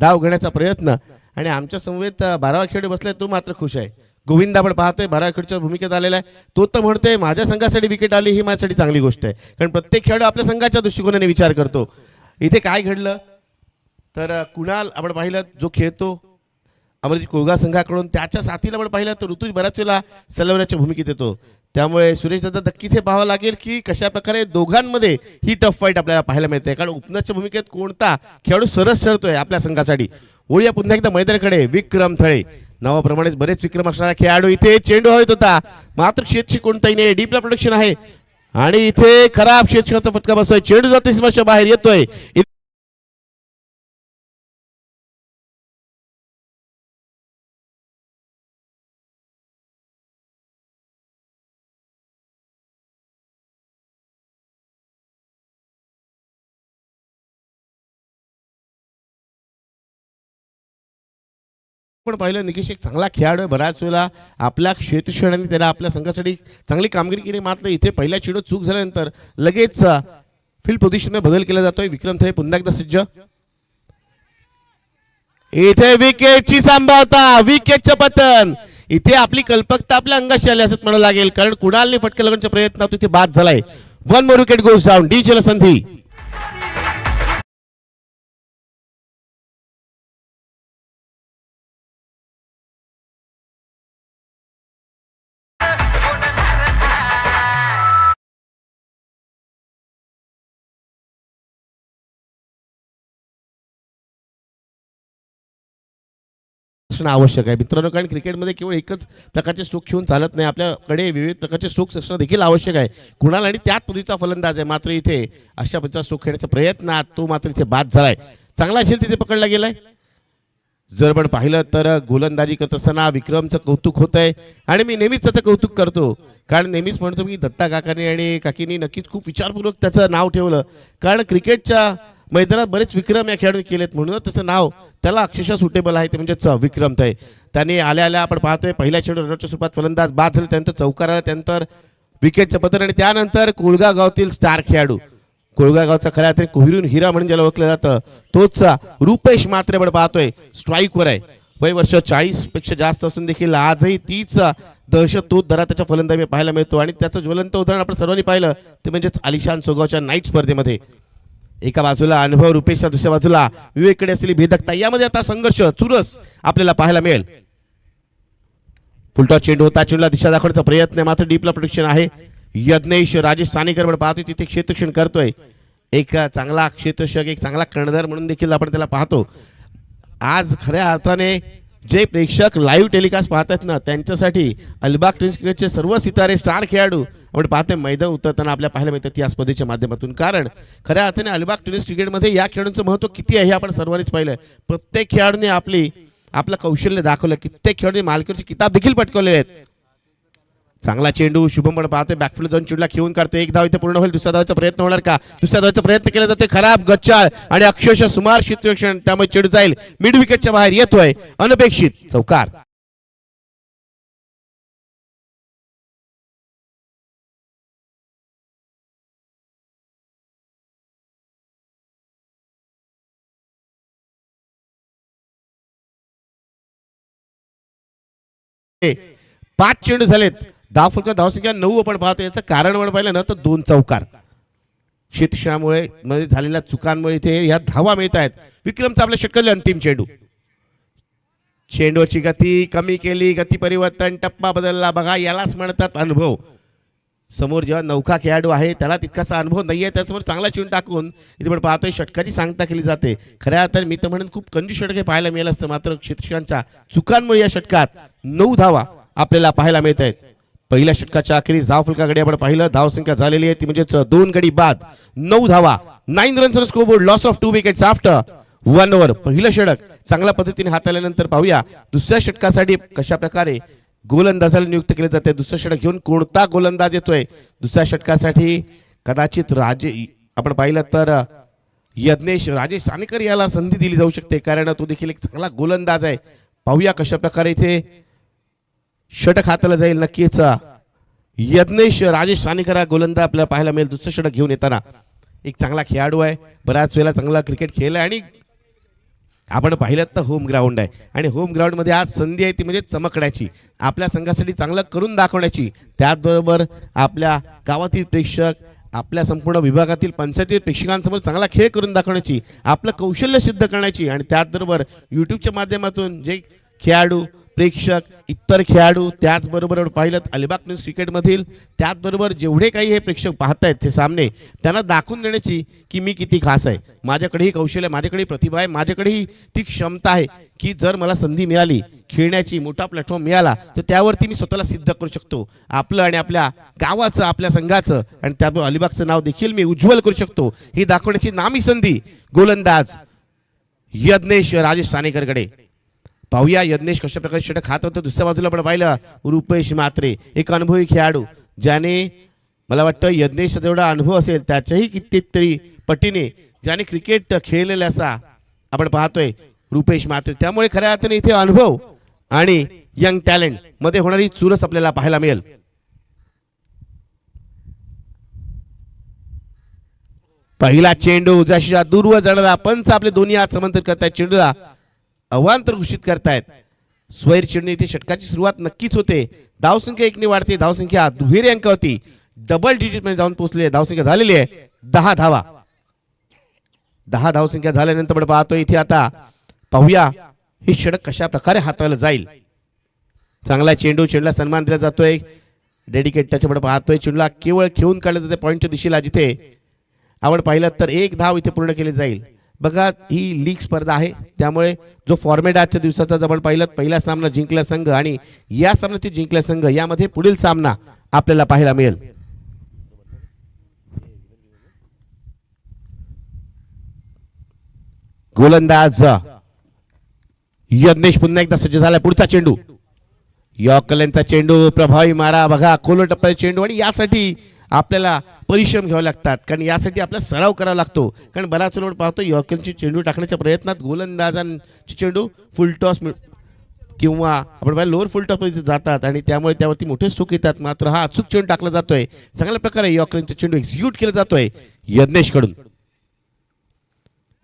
धाव घेण्याचा प्रयत्न आणि आमच्या समवेत 12वा खेळाडू बसलाय तो मात्र खुश आहे. गोविंद आपण पाहतोय 12 खेळच्या भूमिकेत आलेला आहे. तो तर म्हणतोय माझ्या संघासाठी विकेट आली ही माझ्यासाठी चांगली गोष्ट आहे, कारण प्रत्येक खेळाडू आपल्या संघाच्या दृष्टिकोनाने विचार करतो. इथे काय घडलं तर कुणाल आपण पाहिलं जो खेळतो अमरजीत कोळगा संघाकडून, त्याच्या साथीला आपण पाहिलं तर ऋतुज बऱ्याच वेळेला सलवण्याच्या भूमिकेत येतो. त्यामुळे सुरेश दादा नक्कीच हे पाहावं लागेल की कशा प्रकारे दोघांमध्ये ही टफ फाईट आपल्याला पाहायला मिळते, कारण ओपनरच्या भूमिकेत कोणता खेळाडू सरस ठरतोय आपल्या संघासाठी. वळूया पुन्हा एकदा मैदानाकडे. विक्रम थळे नावाप्रमाणेच बरेच विक्रम असणारा खेळाडू. इथे चेंडू हवेत होता मात्र क्षेत्रक्षक कोणताही नाही, डीपला प्रोडक्शन आहे आणि इथे खराब क्षेत्रक्षकाचा फटका बसतोय. चेंडू जातोय सीमाच्या बाहेर येतोय. पण पाहिलं निकेश एक चांगला खेळाडू आहे, बऱ्याच वेळेला आपल्या क्षेत्रक्षकाने त्याला आपल्या संघासाठी चांगली कामगिरी केली. मात्र इथे पहिल्या चेंडू चूक झाल्यानंतर लगेच फील्ड पोझिशनमध्ये बदल केला जातोय. विक्रम थळे पुन्हा एकदा सज्ज. इथे विकेटची संभावना, विकेटचं पतन. इथे आपली कल्पकता आपल्या अंगाशी आली असं म्हणावं लागेल, कारण कुणालने फटका लागण्याच्या प्रयत्नात इथे बाद झालाय. 1 more wicket goes down. D संधी. असणं आवश्यक आहे मित्रांनो, कारण क्रिकेटमध्ये केवळ एकच प्रकारचे स्ट्रोक खेळून चालत नाही, आपल्याकडे विविध प्रकारचे स्ट्रोक्स असणं देखील आवश्यक आहे. कुणाल आणि त्याच पद्धतीचा फलंदाज आहे, मात्र इथे अशा पद्धतीचा स्ट्रोक खेळण्याचा प्रयत्न तो मात्र इथे बाद झालाय. चांगला झेल तिथे पकडला गेलाय. जर पण पाहिलं तर गोलंदाजी करत असताना विक्रमचं कौतुक होत आहे आणि मी नेहमीच त्याचं कौतुक करतो, कारण नेहमीच म्हणतो की दत्ता काकांनी आणि काकींनी नक्कीच खूप विचारपूर्वक त्याचं नाव ठेवलं, कारण क्रिकेटच्या मैदानात बरेच विक्रम या खेळाडूंनी केलेत, म्हणूनच त्याचं नाव त्याला अक्षरशः सुटेबल आहे, ते म्हणजेच विक्रम थळे. त्यांनी आल्या आल्या आपण पाहतोय पहिल्या चेंडू रनरच्या स्वरूपात फलंदाज बाद झाले, त्यानंतर चौकार आला, त्यानंतर विकेटचं पतन आणि त्यानंतर कोळगा गावातील स्टार खेळाडू, कोळगा गावचा खऱ्या अर्थाने कोहिरून हिरा म्हणून ज्याला ओळखलं जातं तोच रुपेश मात्रे आपण पाहतोय स्ट्राईकवर आहे. वय वर्ष 40 पेक्षा जास्त असून देखील आजही तीच दहशत तो दरा त्याच्या फलंदाजी पाहायला मिळतो आणि त्याचं ज्वलंत उदाहरण आपण सर्वांनी पाहिलं ते म्हणजेच आलिशान सोगावच्या नाईट स्पर्धेमध्ये. एका बाजूला अनुभव रुपेशच्या, दुसऱ्या बाजूला विवेककडे असलेली भेदकता, यामध्ये आता संघर्ष चुरस आपल्याला पाहायला मिळेल. फुलटॉस चेंडू होता, चेंडूला दिशा दाखवण्याचा प्रयत्न आहे, मात्र डीपला प्रोटेक्शन आहे. यज्ञेश राजेश सानेकर पण पाहतोय तिथे क्षेत्ररक्षण करतोय. एक चांगला क्षेत्ररक्षक, एक चांगला कर्णधार म्हणून देखील आपण त्याला पाहतो. आज खऱ्या अर्थाने जे प्रेक्षक लाईव्ह टेलिकास्ट पाहतात ना, त्यांच्यासाठी अलिबाग टेनिस क्रिकेटचे सर्व सितारे स्टार खेळाडू आपण पाहते मैदान उतरताना आपल्या पाहायला मिळतात या स्पर्धेच्या माध्यमातून. कारण खऱ्या अर्थाने अलिबाग टेनिस क्रिकेटमध्ये या खेळाडूंचं महत्त्व किती आहे हे आपण सर्वांनीच पाहिलं. प्रत्येक खेळाडूने आपलं कौशल्य दाखवलं, कित्येक खेळाडूंनी मालकीची किताब देखील पटकवले आहेत. चांगला चेंडू शुभम पण पाहतोय बॅकफील्ड जाऊन चेंडूला खेळून काढतोय. एक धाव इथे पूर्ण होईल, दुसऱ्या धावाचा प्रयत्न होणार का? दुसऱ्या धावाचा प्रयत्न केला जातोय, खराब गच्चाळ आणि अक्षरशः सुमार क्षेत्ररक्षण, त्यामुळे चेंडू जाईल मिड विकेटच्या बाहेर, येतोय अनपेक्षित चौकार. पाच चेंडू झालेत, धावसंख्या 9 आपण पाहतो. याचं कारण आपण पाहिलं ना तर 2 चौकार. क्षेत्रक्षणामुळे मध्ये झालेल्या चुकांमुळे इथे या धावा मिळत आहेत. विक्रमचा आपल्या षटकातले अंतिम चेंडू, चेंडूची गती कमी केली, गती परिवर्तन, टप्पा बदलला. बघा यालाच म्हणतात अनुभव. समोर जेव्हा नौका खेळाडू आहे त्याला तितकासा अनुभव नाहीये, त्यासमोर चांगला चेंडू टाकून इथे पण पाहतोय षटकाची सांगता केली जाते. खऱ्या अर्थाने मी तर म्हणून खूप कंजूस षटके पाहायला मिळालं असतं, मात्र क्षेत्ररक्षकांच्या चुकांमुळे या षटकात 9 धावा आपल्याला पाहायला मिळत आहेत. पहिल्या षटकाच्या अखेरीस धाव फलकाकडे आपण पाहिलं, धावसंख्या झालेली आहे ती म्हणजेच 2 गडी बाद, 9 धावा, 9 runs on scoreboard, loss of 2 wickets after 1 over. पहिलं षटक चांगल्या पद्धतीने हाताळल्यानंतर पाहूया दुसऱ्या षटकासाठी कशा प्रकारे गोलंदाजाला नियुक्त केले जाते. दुसरं षटक घेऊन कोणता गोलंदाज येतोय दुसऱ्या षटकासाठी? कदाचित आपण पाहिलं तर यज्ञेश राजेश सानेकर याला संधी दिली जाऊ शकते, कारण तो देखील एक चांगला गोलंदाज आहे. पाहूया कशा प्रकारे इथे षटक हाताला जाईल. नक्कीच यज्ञेश राजेश सानेकर हा गोलंदाज आपल्याला पाहायला मिळेल दुसरं षटक घेऊन येताना. एक चांगला खेळाडू आहे, बऱ्याच वेळेला चांगला क्रिकेट खेळलाय आणि आपण पाहिलं तर होम ग्राउंड आहे आणि होम ग्राउंडमध्ये आज संधी आहे ती म्हणजे चमकण्याची, आपल्या संघासाठी चांगलं करून दाखवण्याची, त्याचबरोबर आपल्या गावातील प्रेक्षक, आपल्या संपूर्ण विभागातील पंचायती प्रेक्षकांसमोर चांगला खेळ करून दाखवण्याची, आपलं कौशल्य सिद्ध करण्याची आणि त्याचबरोबर यूट्यूबच्या माध्यमातून जे खेळाडू, प्रेक्षक, इतर खेळाडू, त्याचबरोबर पाहिलं अलिबाग न्यूज क्रिकेटमधील त्याचबरोबर जेवढे काही हे प्रेक्षक पाहत आहेत ते सामने, त्यांना दाखवून देण्याची की मी किती खास आहे, माझ्याकडेही कौशल्य, माझ्याकडे प्रतिभा आहे, माझ्याकडेही ती क्षमता आहे की जर मला संधी मिळाली खेळण्याची, मोठा प्लॅटफॉर्म मिळाला तर त्यावरती मी स्वतःला सिद्ध करू शकतो, आपलं आणि आपल्या गावाचं, आपल्या संघाचं आणि त्याबरोबर अलिबागचं नाव देखील मी उज्ज्वल करू शकतो, ही दाखवण्याची नामी संधी गोलंदाज यज्ञेश राजेश सानेकरकडे. पाहूया यज्ञेश कशा प्रकारे षटक खात होतं. दुसऱ्या बाजूला पण पाहिलं रुपेश म्हात्रे, एक अनुभवी खेळाडू, ज्याने मला वाटतं यज्ञेश जेवढा अनुभव असेल त्याच्याही कितीतरी पटीने ज्याने क्रिकेट खेळलेला असा आपण पाहतोय रुपेश म्हात्रे. त्यामुळे खऱ्या अर्थाने इथे अनुभव आणि यंग टॅलेंट मध्ये होणारी चुरस आपल्याला पाहायला मिळेल. पहिला चेंडू जशीच्या दूरवर जाणारा पंच आपले दोन्ही हात समांतर करतायत, चेंडूला अवांतर घोषित करतायत. स्वैर चेंडू इथे षटकाची सुरुवात नक्कीच होते. धावसंख्या 1 ने वाढते, धावसंख्या दुहेरी अंकावरती डबल डिजिट मध्ये जाऊन पोहोचले. धावसंख्या झालेली आहे 10 धावा. 10 धावसंख्या झाल्यानंतर आपण पाहतोय इथे आता पाहूया हे षटक कशा प्रकारे हाताळलं जाईल. चांगला चेंडू, चेंडूला सन्मान दिला जातोय. डेडिकेट टच आपण पाहतोय, चेंडूला केवळ खेळून काढलं जाते पॉईंटच्या दिशेला, जिथे आपण पाहिलं तर 1 धाव इथे पूर्ण केली जाईल. बघा ही लीग स्पर्धा आहे, त्यामुळे जो फॉर्मॅट आजच्या दिवसाचा आपण पाहिलं, पहिला सामना जिंकला संघ आणि या सामन्यात जिंकला संघ, यामध्ये पुढील सामना आपल्याला पाहायला मिळेल. गोलंदाज यज्ञेश पुन्हा एकदा सज्ज झाला. पुढचा चेंडू, यॉर्करचा चेंडू, प्रभावी मारा. बघा खोल टप्प्याचा चेंडू आणि यासाठी आपल्याला परिश्रम घ्यावे लागतात, कारण यासाठी आपल्याला सराव करावा लागतो. कारण बराच वेळ पाहतो यॉर्करचे चेंडू टाकण्याच्या प्रयत्नात गोलंदाजांचे चेंडू फुलटॉस किंवा आपण लोअर फुलटॉस जातात आणि त्यामुळे त्यावरती मोठे स्ट्रोक येतात. मात्र हा अचूक चेंडू टाकला जातोय, चांगल्या प्रकारे यॉर्करचा चेंडू एक्झिक्यूट केला जातोय यज्ञेश कडून.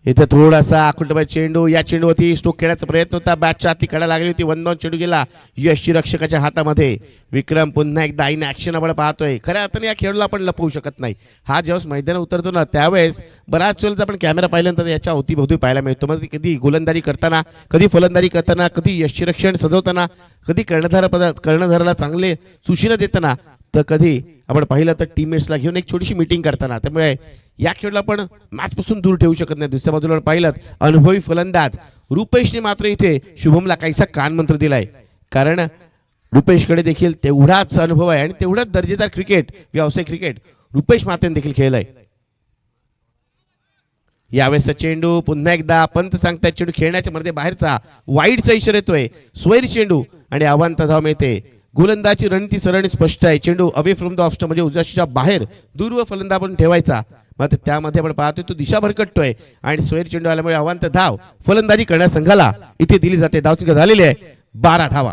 इथे थोडासा आकुटबा चेंडू, या चेंडूवरती स्ट्रोक खेळण्याचा प्रयत्न होता, बॅटच्या हाती कडा लागली होती, 1 डाऊन चेंडू गेला यष्टीरक्षकाच्या हातामध्ये. विक्रम पुन्हा एकदा इन ऍक्शन आपण पाहतोय. खऱ्या अर्थाने या खेळाला आपण लपवू शकत नाही. हा जेव्हा मैदानात उतरतो ना त्यावेळेस बराच वेळेला आपण कॅमेरा पाहिल्यानंतर याच्या अवतीभोवती पाहायला मिळतो. मग कधी गोलंदाजी करताना, कधी फलंदाजी करताना, कधी यष्टीरक्षण सजवताना, कधी कर्णधाराला चांगले सूचना देताना, तर कधी आपण पाहिलं तर टीममेट्सला घेऊन एक छोटीशी मीटिंग करताना. त्यामुळे या खेळाला आपण मॅचपासून दूर ठेवू शकत नाही. दुसऱ्या बाजूला पाहिलं अनुभवी फलंदाज रुपेशने मात्र इथे शुभमला काहीसा कानमंत्र दिलाय, कारण रुपेशकडे देखील तेवढाच अनुभव आहे आणि तेवढाच दर्जेदार क्रिकेट, व्यावसायिक क्रिकेट रुपेश मात्रेने देखील खेळलाय. यावेळेसचा चेंडू पुन्हा एकदा पंत सांगतायत चेंडू खेळण्याच्या मध्ये बाहेरचा वाईडचा इशारा येतोय. स्वैर चेंडू आणि अवांतर धाव मिळते. गोलंदाजी रणनीती सरळ स्पष्ट आहे, चेंडू away from the off stump म्हणजे उजव्या बाहेर दूरवर फलंदाज पण ठेवायचा. मात्र त्यामध्ये आपण पाहतोय तो दिशा भरकटतोय आणि स्वैर चेंडू आल्यामुळे अवांतर धाव फलंदाजी करण्या संघाला इथे दिली जाते. धावसंख्या झालेली आहे 12 धावा.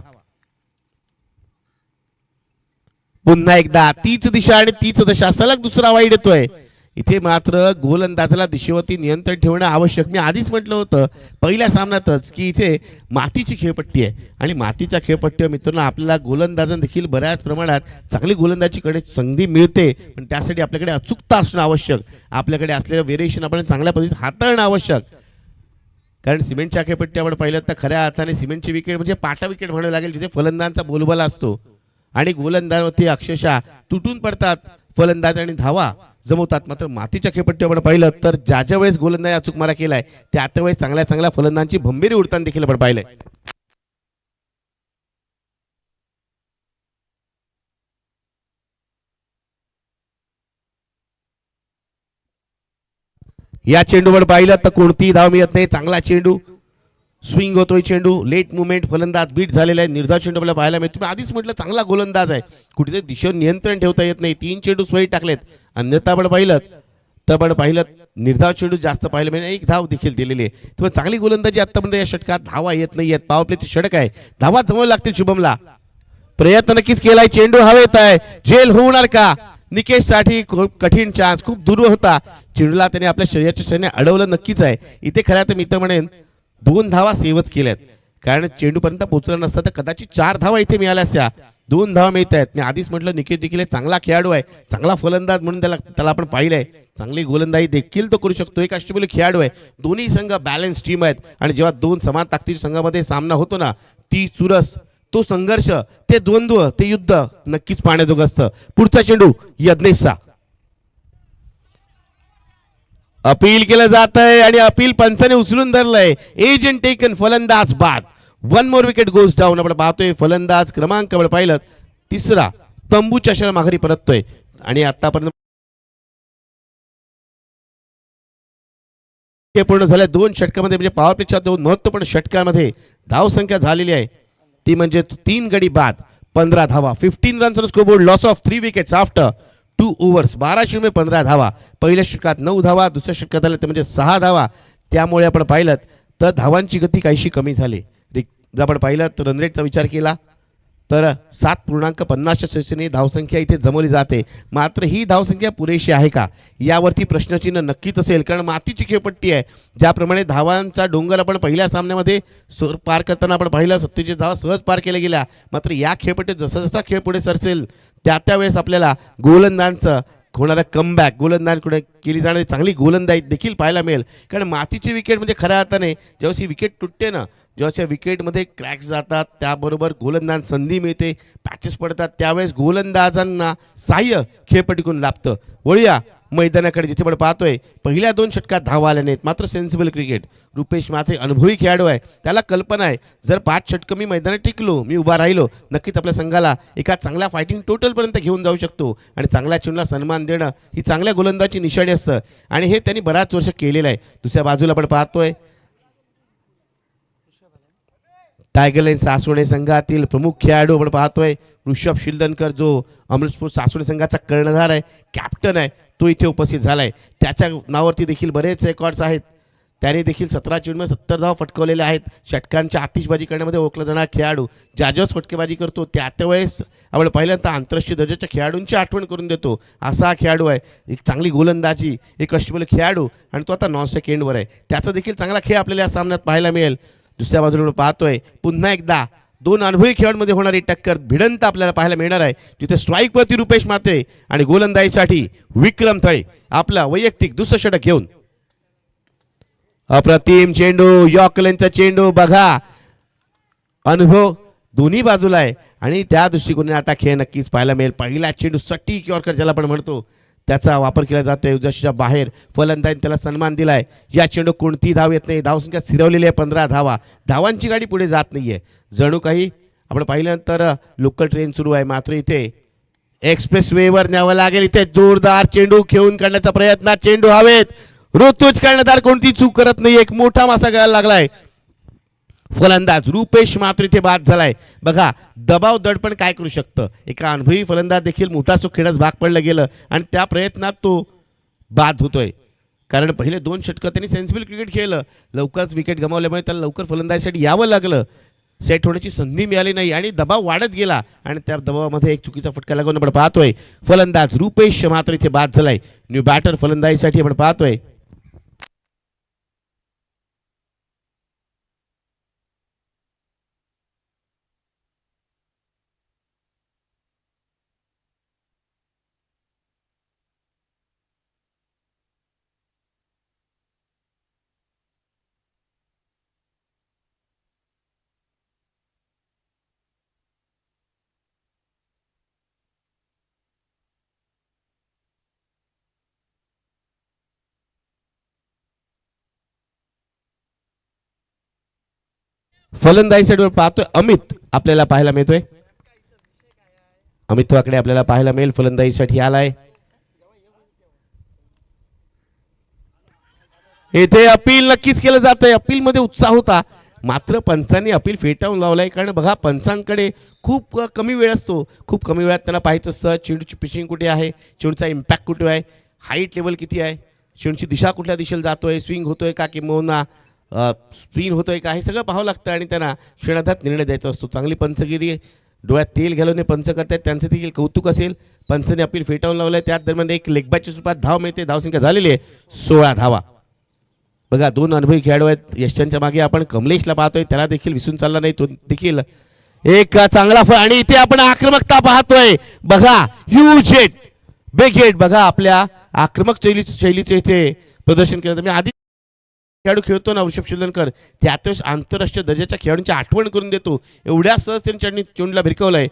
पुन्हा एकदा तीच दिशा आणि तीच दशा, सलग दुसरा वाईड येतोय. इथे मात्र गोलंदाजाला दिशेवरती नियंत्रण ठेवणं आवश्यक. मी आधीच म्हटलं होतं पहिल्या सामन्यातच की इथे मातीची खेळपट्टी आहे आणि मातीच्या खेळपट्टीवर मित्रांनो आपल्याला गोलंदाजांना देखील बऱ्याच प्रमाणात चांगली गोलंदाजीकडे संधी मिळते, पण त्यासाठी आपल्याकडे अचूकता असणं आवश्यक, आपल्याकडे असलेलं व्हेरिएशन आपण चांगल्या पद्धतीने हाताळणं आवश्यक. कारण सिमेंटच्या खेळपट्टी आपण पाहिलं तर खऱ्या अर्थाने सिमेंटची विकेट म्हणजे पाटा विकेट म्हणावं लागेल, जिथे फलंदाजांचा बोलबाला असतो आणि गोलंदाजावरती अक्षरशः तुटून पडतात फलंदाज आणि धावा जमवतात. मात्र मातीच्या खेळपट्टीवर आपण पाहिलं तर ज्या वेळेस गोलंदाज अचूक मारा केलाय त्या वेळेस चांगल्या चांगल्या फलंदाजांची भंबीरी उडताना देखील आपण पाहिलंय. या चेंडूवर पाहिलं तर कोणतीही धाव मिळत नाही. चांगला चेंडू स्विंग होतोय, चेंडू लेट मुवमेंट, फलंदाज बीट झालेला आहे, निर्धार चेंडू आपल्याला पाहायला मिळतो. तुम्ही आधीच म्हटलं चांगला गोलंदाज आहे, कुठेतरी दिशेवर नियंत्रण ठेवता येत नाही. 3 चेंडू स्वैर टाकलेत, अन्यथा आपण पाहिलं तर आपण पाहिलं निर्धार चेंडू जास्त पाहिलं म्हणजे 1 धाव देखील दिलेली आहे. तुम्ही चांगली गोलंदाजी आतापर्यंत या षटकात धावा येत नाही आहेत. पॉवर प्लेचे षटक आहे, धावा जमवावे लागतील शुभमला. प्रयत्न नक्कीच केलाय, चेंडू हवेत आहे, झेल होणार का? निकेश साठी कठीण चान्स, खूप दूर होता चेंडूला, त्याने आपल्या शरीराच्या सैन्य अडवलं नक्कीच आहे. इथे खऱ्या तर मी तर म्हणेन 2 धावा सेव्हच केल्यात, कारण चेंडूपर्यंत पोहोचला नसता तर कदाचित 4 धावा इथे मिळाल्या असत्या. 2 धावा मिळत आहेत. मी आधीच म्हटलं निकेश देखील चांगला खेळाडू आहे, चांगला फलंदाज म्हणून त्याला आपण पाहिलंय. चांगली गोलंदाजी देखील तो करू शकतो. एक अष्टपैलू खेळाडू आहे. दोन्ही संघ बॅलन्स टीम आहेत आणि जेव्हा 2 समान ताकदीच्या संघामध्ये सामना होतो ना, ती चुरस, तो संघर्ष, ते द्वंद्व, ते युद्ध नक्कीच पाहण्याजोगं असतं. पुढचा चेंडू यज्ञेशचा. अपील केलं जात आहे आणि अपील पंचाने उचलून धरलंय. एजंट टेकन, फलंदाज बाद. 1 मोर विकेट गोज डाऊन. आपण पाहतोय फलंदाज क्रमांक आपण पाहिलं तिसरा तंबूच्या शरा माघारी परततोय आणि आतापर्यंत पूर्ण झाल्या 2 षटकामध्ये, म्हणजे पॉवर प्लेच्या 2 महत्त्वपूर्ण षटकांमध्ये धावसंख्या झालेली आहे ती म्हणजे 3 गडी बाद, 15 धावा. 15 runs on scoreboard, loss of 3 wickets after 2 overs. 12 षटकामध्ये 15 धावा. पहिल्या षटकात 9 धावा, दुसऱ्या षटकात आले ते म्हणजे 6 धावा. त्यामुळे आपण पाहिलं तर धावांची गती काहीशी कमी झाली. जर आपण पाहिलं तर रनरेटचा विचार केला तर 7.50च्या सदस्यांनी धावसंख्या इथे जमवली जाते. मात्र ही धावसंख्या पुरेशी आहे का, यावरती प्रश्नचिन्ह नक्कीच असेल, कारण मातीची खेळपट्टी आहे. ज्याप्रमाणे धावांचा डोंगर आपण पहिल्या सामन्यामध्ये पार करताना आपण पाहिलं 27 धावा सहज पार केल्या गेल्या. मात्र या खेळपट्टीत जसा जसा खेळ पुढे सरसेल त्यावेळेस आपल्याला गोलंदाजांचं होणारा कमबॅक, गोलंदाजांकडे केली जाणारी चांगली गोलंदाजी देखील पाहायला मिळेल. कारण मातीची विकेट म्हणजे खऱ्या अर्थाने जेव्हा ही विकेट तुटते ना, जेव्हा विकेटमध्ये क्रॅक्स जातात, त्याबरोबर गोलंदाज संधी मिळते, पॅचेस पडतात, त्यावेळेस गोलंदाजांना सहाय्य खेळपट्टीकडून लाभतं. वळूया मैदानाकडे, जिथे आपण पाहतोय पहिल्या 2 षटकात धावा आल्या नाहीत. मात्र सेन्सिबल क्रिकेट. रुपेश म्हात्रे अनुभवी खेळाडू आहे, त्याला कल्पना आहे जर 5 षटकं मी मैदानात टिकलो, मी उभा राहिलो, नक्कीच आपल्या संघाला एका चांगल्या फायटिंग टोटलपर्यंत घेऊन जाऊ शकतो. आणि चांगल्या चेंडूला सन्मान देणं ही चांगल्या गोलंदाजी निशाणी असतं आणि हे त्यांनी बराच वर्ष केलेलं आहे. दुसऱ्या बाजूला आपण पाहतोय टायगर लाईन सासवडे संघातील प्रमुख खेळाडू आपण पाहतोय ऋषभ शिलदनकर, जो अमृतपूर सासवडे संघाचा कर्णधार आहे, कॅप्टन आहे, तो इथे उपस्थित झालाय. त्याच्या नावावरती देखील बरेच रेकॉर्ड्स आहेत. त्याने देखील 17 चेंडूमध्ये 70 धावा फटकवलेल्या आहेत. षटकांच्या आतिषबाजी करण्यामध्ये ओळखला जाणारा खेळाडू, ज्यावेळेस फटकेबाजी करतो त्यावेळेस आपण पहिल्यांदा आंतरराष्ट्रीय दर्जाच्या खेळाडूंची आठवण करून देतो. असा हा खेळाडू आहे, एक चांगली गोलंदाजी, एक अष्टपैलू खेळाडू आणि तो आता नॉनस्टॉप एंडवर आहे. त्याचा देखील चांगला खेळ आपल्याला या सामन्यात पाहायला मिळेल. दुसऱ्या बाजूला पाहतोय पुन्हा एकदा 2 अनुभवी खेळाडूंमध्ये होणारी टक्कर, भिडंत आपल्याला पाहायला मिळणार आहे, जिथे स्ट्राईकवरती रुपेश म्हात्रे आणि गोलंदाजीसाठी विक्रम थळे आपला वैयक्तिक दुसरं षटक घेऊन. अप्रतिम चेंडू, यॉर्करचा चेंडू बघा, अनुभव दोन्ही बाजूला आहे आणि त्या दृष्टिकोनाने आता खेळ नक्कीच पाहायला मिळेल. पहिला चेंडू सटीक यॉर्कर ज्याला आपण म्हणतो त्याचा वापर केला जातोय. उद्देशाच्या बाहेर फलंदाजाने त्याला सन्मान दिलाय. या चेंडू कोणती धाव येत नाही, धावसंख्या स्थिरवलेली आहे 15 धावा. धावांची गाडी पुढे जात नाहीये. जणू काही आपण पाहिल्यानंतर लोकल ट्रेन सुरू आहे, मात्र इथे एक्सप्रेस वेवर न्यावं लागेल. इथे जोरदार चेंडू खेळून काढण्याचा प्रयत्न, चेंडू हवेत, ऋतुज कर्णधार कोणती चूक करत नाही. एक मोठा मासा घ्यायला लागलाय. फलंदाज रुपेश म्हात्रे इथे बाद झालाय. बघा दबाव दडपण काय करू शकतं. एका अनुभवी फलंदाज देखील मोठा चूक खेळण्यास भाग पडलं गेलं आणि त्या प्रयत्नात तो बाद होतोय. कारण पहिले 2 षटकं त्यांनी सेन्सिबल क्रिकेट खेळलं, लवकरच विकेट गमावल्यामुळे त्याला लवकर फलंदाजीसाठी यावं लागलं. सेट होण्याची संधी मिळाली नाही आणि दबाव वाढत गेला आणि त्या दबावामध्ये एक चुकीचा फटका लागून आपण पाहतोय फलंदाज रुपेश म्हात्रे इथे बाद झालाय. न्यू बॅटर फलंदाजीसाठी आपण पाहतोय फलंदाजीसाठी पाहतोय अमित आपल्याला पाहायला मिळतोय. अमित वाकडे आपल्याला पाहायला मिळेल फलंदाजीसाठी आलाय. येथे अपील नक्कीच केलं जातंय. अपील मध्ये उत्साह होता, मात्र पंचांनी अपील फेटाळून लावलाय. कारण बघा पंचांकडे खूप कमी वेळ असतो, खूप कमी वेळात त्यांना पाहिजे असतं चेंडूची पिचिंग कुठे आहे, चेंडूचा इम्पॅक्ट कुठे आहे, हाईट लेवल किती आहे, चेंडूची दिशा कुठल्या दिशेला जातोय, स्विंग होतोय का किंवा स्पिन होतोय का, हे सगळं पाहावं लागतं आणि त्यांना क्षणार्धात निर्णय द्यायचा असतो. चांगली पंचगिरी डोळ्यात तेल घालून पंच करतात, त्यांचं देखील कौतुक असेल. पंचने अपील फेटाळून लावलंय. त्याच दरम्यान एक लेगबॅटच्या स्वरूपात धाव मिळते. धावसंख्या झालेली आहे 16 धावा. बघा दोन अनुभवी खेळाडू आहेत यशांच्या मागे आपण कमलेशला पाहतोय, त्याला देखील विसरून चालला नाही, तो देखील एक चांगला फळ. आणि इथे आपण आक्रमकता पाहतोय बघा, ह्यूज हिट, बिग हिट. बघा आपल्या आक्रमक शैलीचे इथे प्रदर्शन केलं. मी आधी खेळाडू खेळतो ना ऋषभ शिल्लनकर, त्यातच आंतरराष्ट्रीय दर्जाच्या खेळाडूंची आठवण करून देतो. एवढ्या सहज त्यांनी चेंडूला भिरकवलंय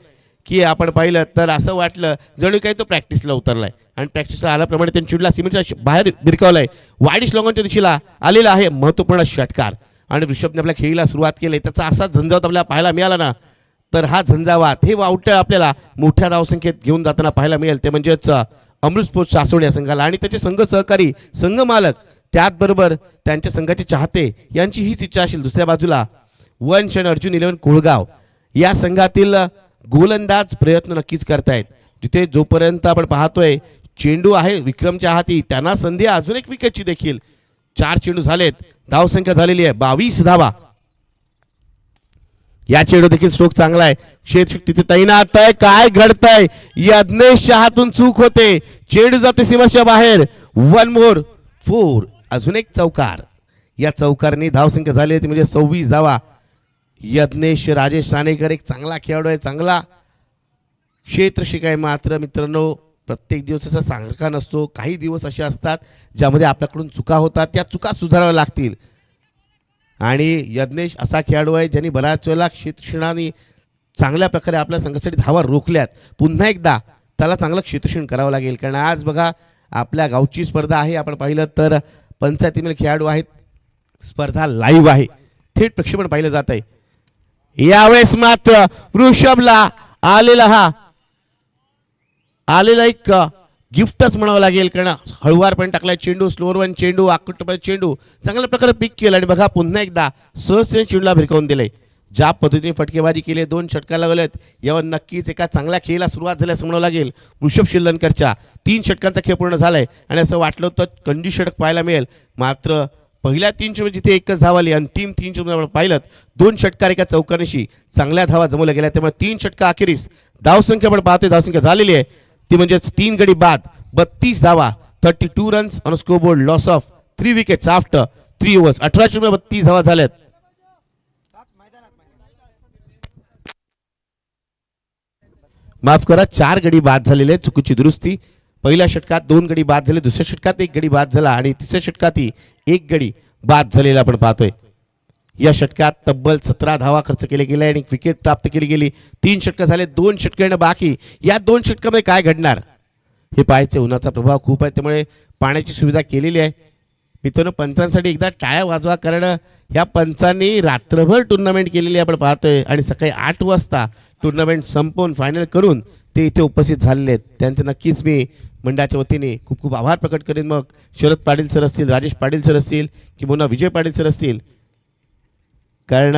की आपण पाहिलं तर असं वाटलं जणू काही तो प्रॅक्टिसला उतरलाय आणि प्रॅक्टिसला आल्याप्रमाणे त्यांनी चेंडूला सिमेंटच्या बाहेर भिरकावलाय. वाईड श्लोगांच्या दिशेला आलेला आहे महत्त्वपूर्ण षटकार आणि ऋषभने आपल्या खेळीला सुरुवात केली. त्याचा असा झंझावात आपल्याला पाहायला मिळाला ना, तर हा झंझावात हे वावटळ आपल्याला मोठ्या धावसंख्येत घेऊन जाताना पाहायला मिळेल. ते म्हणजेच अमृत स्पोर्ट्स सासवड या संघाला आणि त्याचे संघ सहकारी, संघ मालक, त्याचबरोबर त्यांच्या संघाचे चाहते यांची हीच इच्छा असेल. दुसऱ्या बाजूला वंश आणि अर्जुन 11 कोळगाव या संघातील गोलंदाज प्रयत्न नक्कीच करतायत. जिथे जोपर्यंत आपण पाहतोय चेंडू आहे विक्रमच्या हाती, त्यांना संधी अजून एक विकेटची देखील. 4 चेंडू झालेत, धावसंख्या झालेली आहे 22 धावा. या चेंडू देखील स्ट्रोक चांगला आहे, क्षेत्रशक्ती तिथे तैनात आहे. काय घडतंय, यज्ञेशच्या हातून चूक होते, चेंडू जाते सीमाच्या बाहेर. 1 more 4, अजून एक चौकार. या चौकारने धावसंख्या झाली होती म्हणजे 26 धावा. यज्ञेश राजेश सानेकर एक चांगला खेळाडू आहे, चांगला क्षेत्रशिक आहे. मात्र मित्रांनो प्रत्येक दिवस असा सारखा नसतो, काही दिवस असे असतात ज्यामध्ये आपल्याकडून चुका होतात, त्या चुका सुधाराव्या लागतील. आणि यज्ञेश असा खेळाडू आहे ज्यांनी बऱ्याच वेळेला क्षेत्रक्षणाने चांगल्या प्रकारे आपल्या संघासाठी धावा रोखल्यात. पुन्हा एकदा त्याला चांगलं क्षेत्रक्षण करावं लागेल, कारण आज बघा आपल्या गावची स्पर्धा आहे. आपण पाहिलं तर पंचायतीमधील खेळाडू आहेत, स्पर्धा लाईव्ह आहे, थेट प्रक्षेपण पाहिलं जात आहे. यावेळेस मात्र ऋषभला आलेला एक गिफ्टच म्हणावं लागेल, कारण हळूवार पण टाकलाय चेंडू, स्लोअर वन चेंडू, आकुटपणे चेंडू चांगल्या प्रकारे पिक केलं आणि बघा पुन्हा एकदा सहजतेने चेंडूला भिरकावून दिले. ज्या पद्धतीने फटकेबाजी केली, 2 षटकार लागलेत, यावर नक्कीच एका चांगल्या खेळीला सुरुवात झाली असं म्हणावं लागेल. ऋषभ शिल्लनकरच्या 3 षटकांचा खेळ पूर्ण झालाय आणि असं वाटलं होतं कंडी षटक पाहायला मिळेल. मात्र पहिल्या 3 चेंडू जिथे एकच धाव आली, अंतिम 3 चेंडू आपण पाहिलं 2 षटकार एका चौकानीशी चांगल्या धावा जमवल्या गेल्या. त्यामुळे 3 षटका अखेरीस धावसंख्या आपण पाहतोय, धावसंख्या झालेली आहे ती म्हणजे 3 गडी बाद 32 धावा, 32 runs on scoreboard, loss of 3 wickets after 3 overs. 18 चेंडू 32 धावा झाल्यात. माफ करा, 4 गडी बाद झालेले, चुकीची दुरुस्ती. पहिल्या षटकात 2 गडी बाद झाले, दुसऱ्या षटकात 1 गडी बाद झाला आणि तिसऱ्या षटकात 1 गडी बाद झालेला आपण पाहतोय. या षटकात तब्बल 17 धावा खर्च केले गेले आणि 1 विकेट प्राप्त केली गेली. 3 षटकं झाले, 2 षटकं बाकी. या 2 षटकामध्ये काय घडणार हे पाहायचे. उन्हाचा प्रभाव खूप आहे, त्यामुळे पाण्याची सुविधा केलेली आहे. मित्रांनो पंचांसाठी एकदा टाळ्या वाजवा, कारण ह्या पंचांनी रात्रभर टुर्नामेंट केलेली आपण पाहतोय आणि सकाळी 8 वाजता टुर्नामेंट संपवून फायनल करून ते इथे उपस्थित झालेले आहेत. त्यांचं नक्कीच मी मंडळाच्या वतीने खूप खूप आभार प्रकट करेन. मग शरद पाटील सर असतील, राजेश पाटील सर असतील किंवा विजय पाटील सर असतील, कारण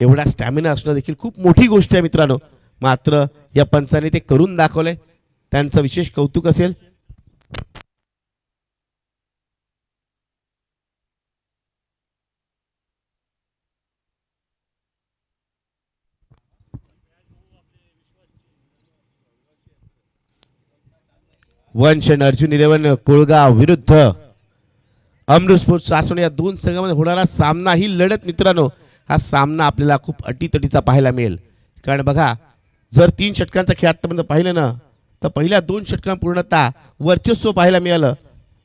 एवढा स्टॅमिना असणं देखील खूप मोठी गोष्ट आहे मित्रांनो. मात्र या पंचांनी ते करून दाखवलंय, त्यांचं विशेष कौतुक असेल. वंश आणि अर्जुन 11 कोळगाव विरुद्ध अमृत स्पोर्ट्स सासवड या 2 संघांमध्ये होणारा सामना, ही लढत मित्रांनो, हा सामना आपल्याला खूप अटीतटीचा पाहायला मिळेल. कारण बघा जर 3 षटकांचा खेळ आतापर्यंत पाहिलं ना, तर पहिल्या 2 षटकां पूर्णतः वर्चस्व पाहायला मिळालं,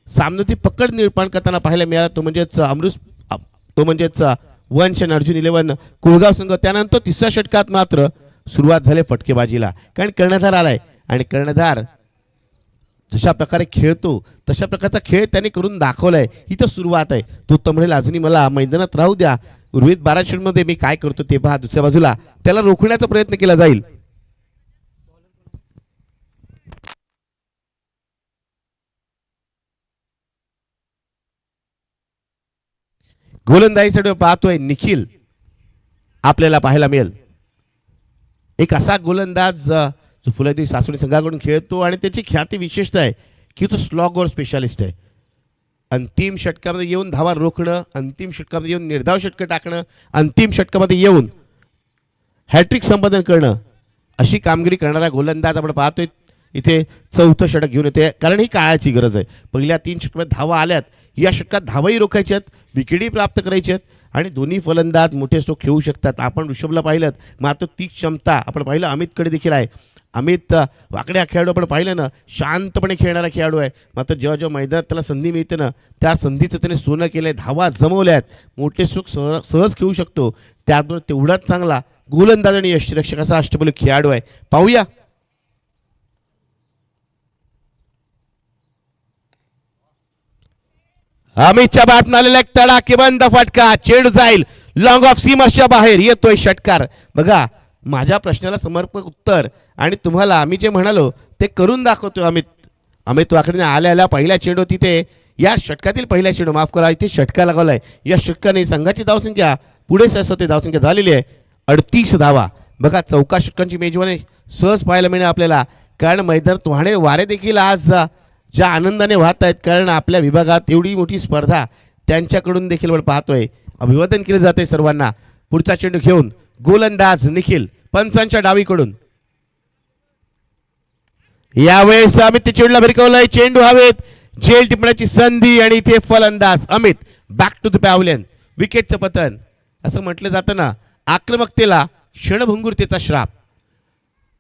सामन्याची पकड निर्माण करताना पाहायला मिळाला. तो म्हणजेच वंश आणि अर्जुन 11 कोळगाव संघ. त्यानंतर तिसऱ्या षटकात मात्र सुरुवात झाली फटकेबाजीला, कारण कर्णधार आलाय आणि कर्णधार जशा प्रकारे खेळतो तशा प्रकारचा खेळ त्याने करून दाखवलाय. ही तर सुरुवात आहे. तो तर म्हणेल अजूनही मला मैदानात राहू द्या, उर्वरित 12 षटकांमध्ये मी काय करतो ते पहा. दुसऱ्या बाजूला त्याला रोखण्याचा प्रयत्न केला जाईल. गोलंदाजीसाठी पाहतोय निखिल आपल्याला पाहायला मिळेल. एक असा गोलंदाज जो फुलदेवी सासवडी संघाकडून खेळतो आणि त्याची ख्याती विशेषता आहे की तो स्लॉगवर स्पेशालिस्ट आहे. अंतिम षटकामध्ये येऊन धावा रोखणं, अंतिम षटकामध्ये येऊन निर्धाव षटकं टाकणं, अंतिम षटकामध्ये येऊन हॅट्रिक संपादन करणं, अशी कामगिरी करणारा गोलंदाज आपण पाहतोय. इथे 4थं षटक घेऊन येते, कारण ही काळाची गरज आहे. पहिल्या 3 षटकामध्ये धावा आल्यात या षटकात धावाही रोखायच्या आहेत, विकेटही प्राप्त करायची आहेत आणि दोन्ही फलंदाज मोठे स्ट्रोक खेळू शकतात. आपण ऋषभला पाहिलं, मात्र ती क्षमता आपण पाहिलं अमितकडे देखील आहे. अमित वाकड्या खेळाडू आपण पाहिलं ना, शांतपणे खेळणारा खेळाडू आहे. मात्र जेव्हा जेव्हा मैदानात त्याला संधी मिळते ना, त्या संधीचं त्याने सोनं केलं आहे, धावा जमवल्या आहेत, मोठे स्ट्रोक सहज खेळू शकतो. त्याबरोबर तेवढाच चांगला गोलंदाज आणि यष्टिरक्षक असा अष्टपैलू खेळाडू आहे. पाहूया अमितच्या बॅटनं आलेला एक तडाखेबंद फटका, चेंडू जाईल लॉंग ऑफ सीमर्सच्या बाहेर, येतोय षटकार. बघा माझ्या प्रश्नाला समर्पक उत्तर आणि तुम्हाला आम्ही जे म्हणालो ते करून दाखवतोय अमित वाकडीने आल्या पहिल्या चेंडू तिथे या षटकातील पहिल्या चेंडू माफ करा इथे षटका लागवलाय. या षटकाने संघाची धावसंख्या पुढे होते, धावसंख्या झालेली आहे 38 धावा. बघा चौका षटकांची मेजवानी सहज पाहायला मिळेल आपल्याला, कारण मैदानात वाहणारे वारे देखील आज ज्या आनंदाने वाहत आहेत, कारण आपल्या विभागात एवढी मोठी स्पर्धा त्यांच्याकडून देखील आपण पाहतोय. अभिवादन केले जाते सर्वांना. पुढचा चेंडू घेऊन गोलंदाज निखिल पंचांच्या डावीकडून. यावेळेस अमित चेंडूला भिरकवलाय, चेंडू हवेत, झेल टिपण्याची संधी आणि इथे फलंदाज Amit back to the pavilion. विकेटचं पतन. असं म्हटलं जातं ना, आक्रमकतेला क्षणभंगुरतेचा श्राप.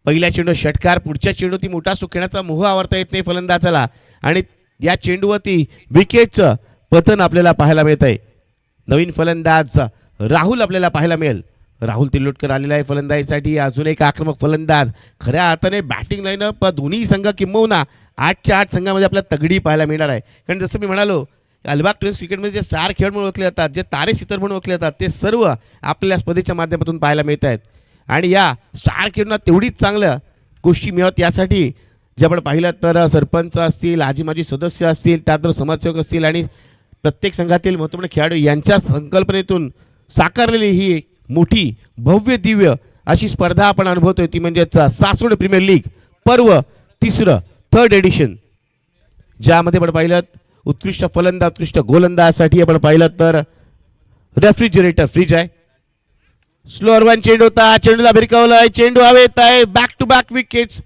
पहिल्या चेंडू षटकार, पुढच्या चेंडू ती मोठा स्ट्रोक खेळण्याचा मोह आवरता येत नाही फलंदाजाला आणि या चेंडूवरती विकेटचं पतन आपल्याला पाहायला मिळत आहे. नवीन फलंदाज राहुल आपल्याला पाहायला मिळेल. राहुल तिलोटकर आलेला आहे फलंदाजीसाठी. अजून एक आक्रमक फलंदाज. खऱ्या अर्थाने बॅटिंग लाईनअप दोन्ही संघ किंबहुना 8च्या 8 संघामध्ये आपल्याला तगडी पाहायला मिळणार आहे. कारण जसं मी म्हणालो, अलिबाग टेस्ट क्रिकेटमध्ये जे स्टार खेळ म्हणून ओळखले जातात, जे तारे सितर म्हणून ओळखले जातात, ते सर्व आपल्या स्पर्धेच्या माध्यमातून पाहायला मिळत आहेत. आणि या स्टार खेळांना तेवढीच चांगलं गोष्टी मिळत यासाठी जे आपण पाहिलं तर सरपंच असतील, आजी माजी सदस्य असतील, त्याबरोबर समाजसेवक असतील आणि प्रत्येक संघातील महत्त्वपूर्ण खेळाडू यांच्या संकल्पनेतून साकारलेली ही मोठी भव्य दिव्य अशी स्पर्धा आपण अनुभवतोय. ती म्हणजेच सासवड प्रीमियर लीग पर्व 3 3rd एडिशन, ज्यामध्ये आपण पाहिलं उत्कृष्ट फलंदाज उत्कृष्ट गोलंदाजसाठी आपण पाहिलं तर रेफ्रिजरेटर फ्रीज आहे. स्लोअर वन चेंडू होता, चेंडूला भिरकावलाय, चेंडू हवेत आहे, बॅक टू बॅक विकेट्स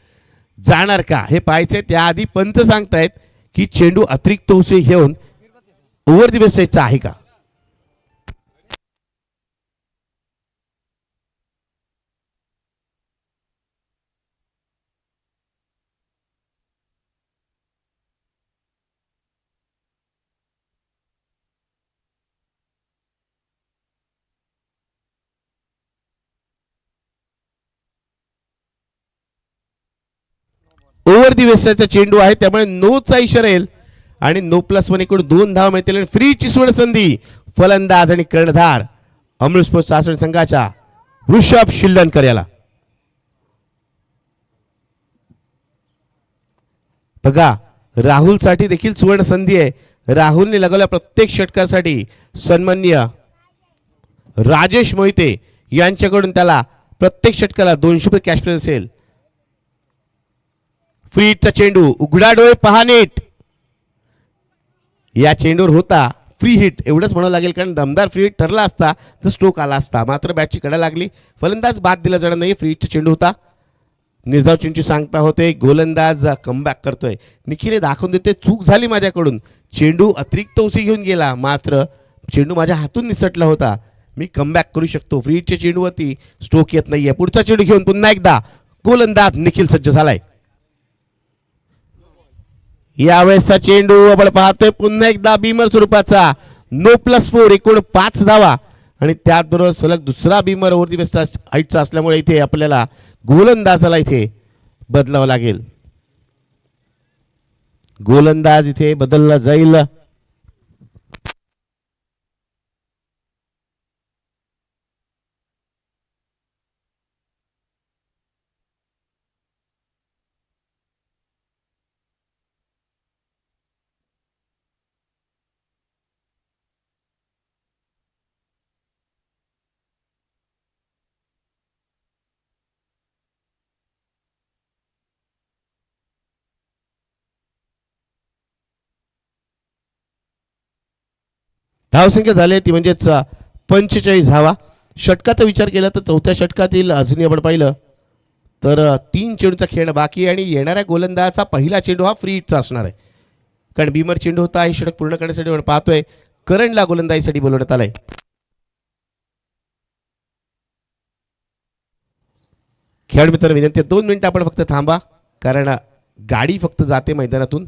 जाणार का हे पाहायचंय. त्याआधी पंच सांगतायत की चेंडू अतिरिक्त उशी घेऊन ओव्हर द बेसचा आहे का. ओव्हर दी वेस्टचा चेंडू आहे, त्यामुळे नोचा इशारा येईल आणि नो +1 इकडून 2 धावा मिळतील. फ्री चिसवण संधी. फलंदाज आणि कर्णधार अमृत स्पोर्ट्स सासवड संघाच्या ऋषभ शिल्लनकर याला. बघा राहुलसाठी देखील सुवर्ण संधी आहे. राहुलने लगावल्या प्रत्येक षटकासाठी सन्माननीय राजेश मोहिते यांच्याकडून त्याला प्रत्येक षटकाला 200 रुपये कॅश प्राइज असेल. फ्रीचा चेंडू, उघडा डोळे पहा नीट. या चेंडूवर होता फ्री हिट एवढंच म्हणावं लागेल, कारण दमदार फ्री हिट ठरला असता तर स्ट्रोक आला असता. मात्र बॅटची कडा लागली, फलंदाज बाद दिला जाणार नाही. फ्री हिटचा चेंडू होता. निर्धाव चेंडूची सांगता होते, गोलंदाज कमबॅक करतोय. निखिले दाखवून देते चूक झाली माझ्याकडून, चेंडू अतिरिक्त उशी घेऊन गेला, मात्र चेंडू माझ्या हातून निसटला होता, मी कमबॅक करू शकतो. फ्री हिटच्या चेंडूवरती स्ट्रोक येत नाहीये. पुढचा चेंडू घेऊन पुन्हा एकदा गोलंदाज निखिल सज्ज झालाय. यावेळेसचा चेंडू आपण पाहतोय पुन्हा एकदा बीमर स्वरूपाचा. नो +4 एकूण 5 धावा आणि त्याचबरोबर सलग दुसरा बीमर ओव्हर दी बेसचा हाईटचा असल्यामुळे इथे आपल्याला गोलंदाजाला इथे बदलावं लागेल. गोलंदाज इथे बदलला जाईल. धावसंख्या झाली ती म्हणजेच 45 धावा. षटकाचा विचार केला तर चौथ्या षटकातील अजूनही आपण पाहिलं तर 3 चेंडूचा खेळ बाकी आणि येणाऱ्या गोलंदाजाचा पहिला चेंडू हा फ्री हिटचा असणार आहे. कारण बीमर चेंडू होता ही षटक पूर्ण करण्यासाठी आपण पाहतोय करणला गोलंदाजीसाठी बोलवण्यात आलाय. खेळ मित्र विनंती 2 मिनिटं आपण फक्त थांबा कारण गाडी फक्त जाते मैदानातून.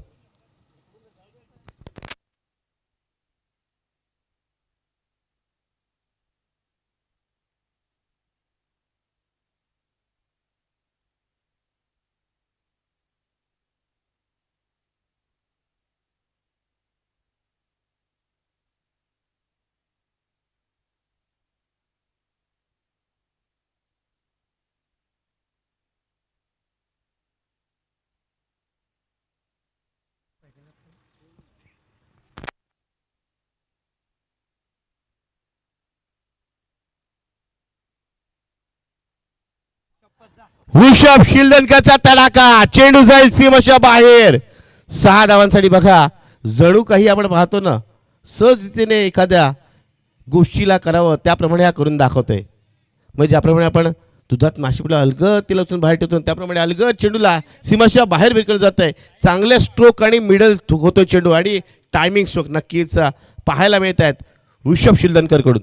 ऋषभ शिल्दनकरचा तडाखा चेंडू जाईल सीमाच्या बाहेर. 6 धावांसाठी बघा जणू काही आपण पाहतो ना सहजतेने एखाद्या गोष्टीला करावं त्याप्रमाणे हा करून दाखवतोय. म्हणजे ज्याप्रमाणे आपण दुधात माशीला अलगद तिला उचलून बाहेर ठेवतो त्याप्रमाणे अलगद चेंडूला सीमाच्या बाहेर विरकलं जात आहे. चांगले स्ट्रोक आणि मिडल होतोय चेंडू आणि टायमिंग स्ट्रोक नक्कीच पाहायला मिळत आहेत ऋषभ शिल्दनकर कडून.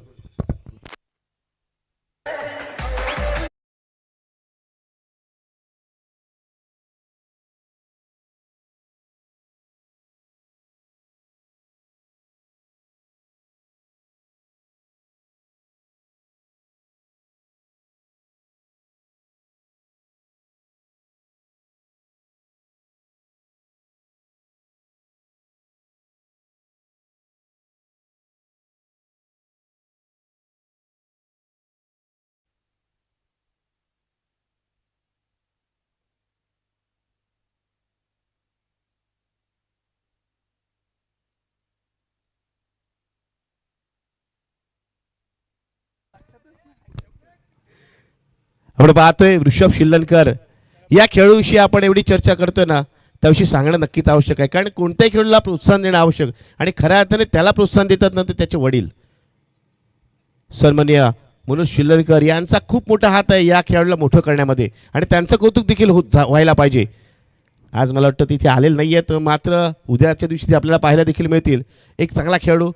आपण पाहतोय ऋषभ शिल्दनकर या खेळाविषयी आपण एवढी चर्चा करतोय ना त्याविषयी सांगणं नक्कीच आवश्यक आहे. कारण कोणत्याही खेळाडूला प्रोत्साहन देणं आवश्यक आणि खऱ्या अर्थाने त्याला प्रोत्साहन देतात नंतर त्याचे वडील सन्माननीय मनोज शिल्दनकर यांचा खूप मोठा हात आहे या खेळाडूला मोठं करण्यामध्ये आणि त्यांचं कौतुक देखील व्हायला पाहिजे. आज मला वाटतं तिथे आलेलं नाही आहेत मात्र उद्याच्या दिवशी ते आपल्याला पाहायला देखील मिळतील. एक चांगला खेळाडू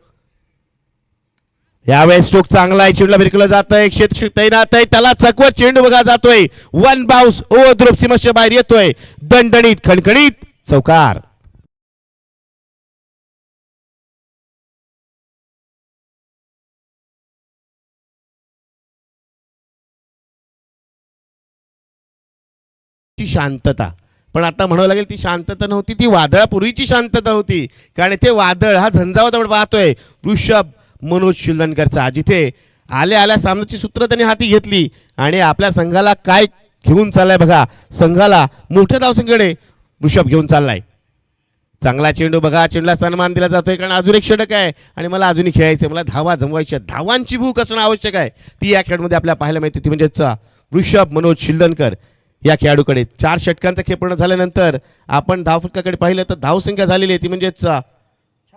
यावेळेस स्ट्रोक चांगला आहे चेंडूला भिरकलं जात आहे क्षेत्ररक्षक तैनात आहे त्याला चकवत चेंडू बघा जातोय वन बाउन्स ओव्हर ध्रुव सीमाच्या बाहेर येतोय दणदणीत खणखणीत चौकार. शांतता पण आता म्हणावं लागेल ती शांतता नव्हती ती वादळापूर्वीची शांतता होती कारण ते वादळ हा झंझावत आपण पाहतोय ऋषभ मनोज शिल्दनकरचा जिथे आल्या आल्या सामन्याची सूत्र त्यांनी हाती घेतली आणि आपल्या संघाला काय घेऊन चाललाय बघा. संघाला मोठ्या धावसंख्येकडे ऋषभ घेऊन चाललाय. चांगला चेंडू बघा चेंडूला सन्मान दिला जातोय कारण अजून एक षटक आहे आणि मला अजूनही खेळायचं मला धावा जमवायच्या धावांची भूक असणं आवश्यक आहे ती या खेळामध्ये आपल्याला पाहायला मिळते ती म्हणजेच ऋषभ मनोज शिल्दनकर या खेळाडूकडे. 4 षटकांचा खेळ पूर्ण झाल्यानंतर आपण धावफलकाकडे पाहिलं तर धावसंख्या झालेली आहे ती म्हणजेच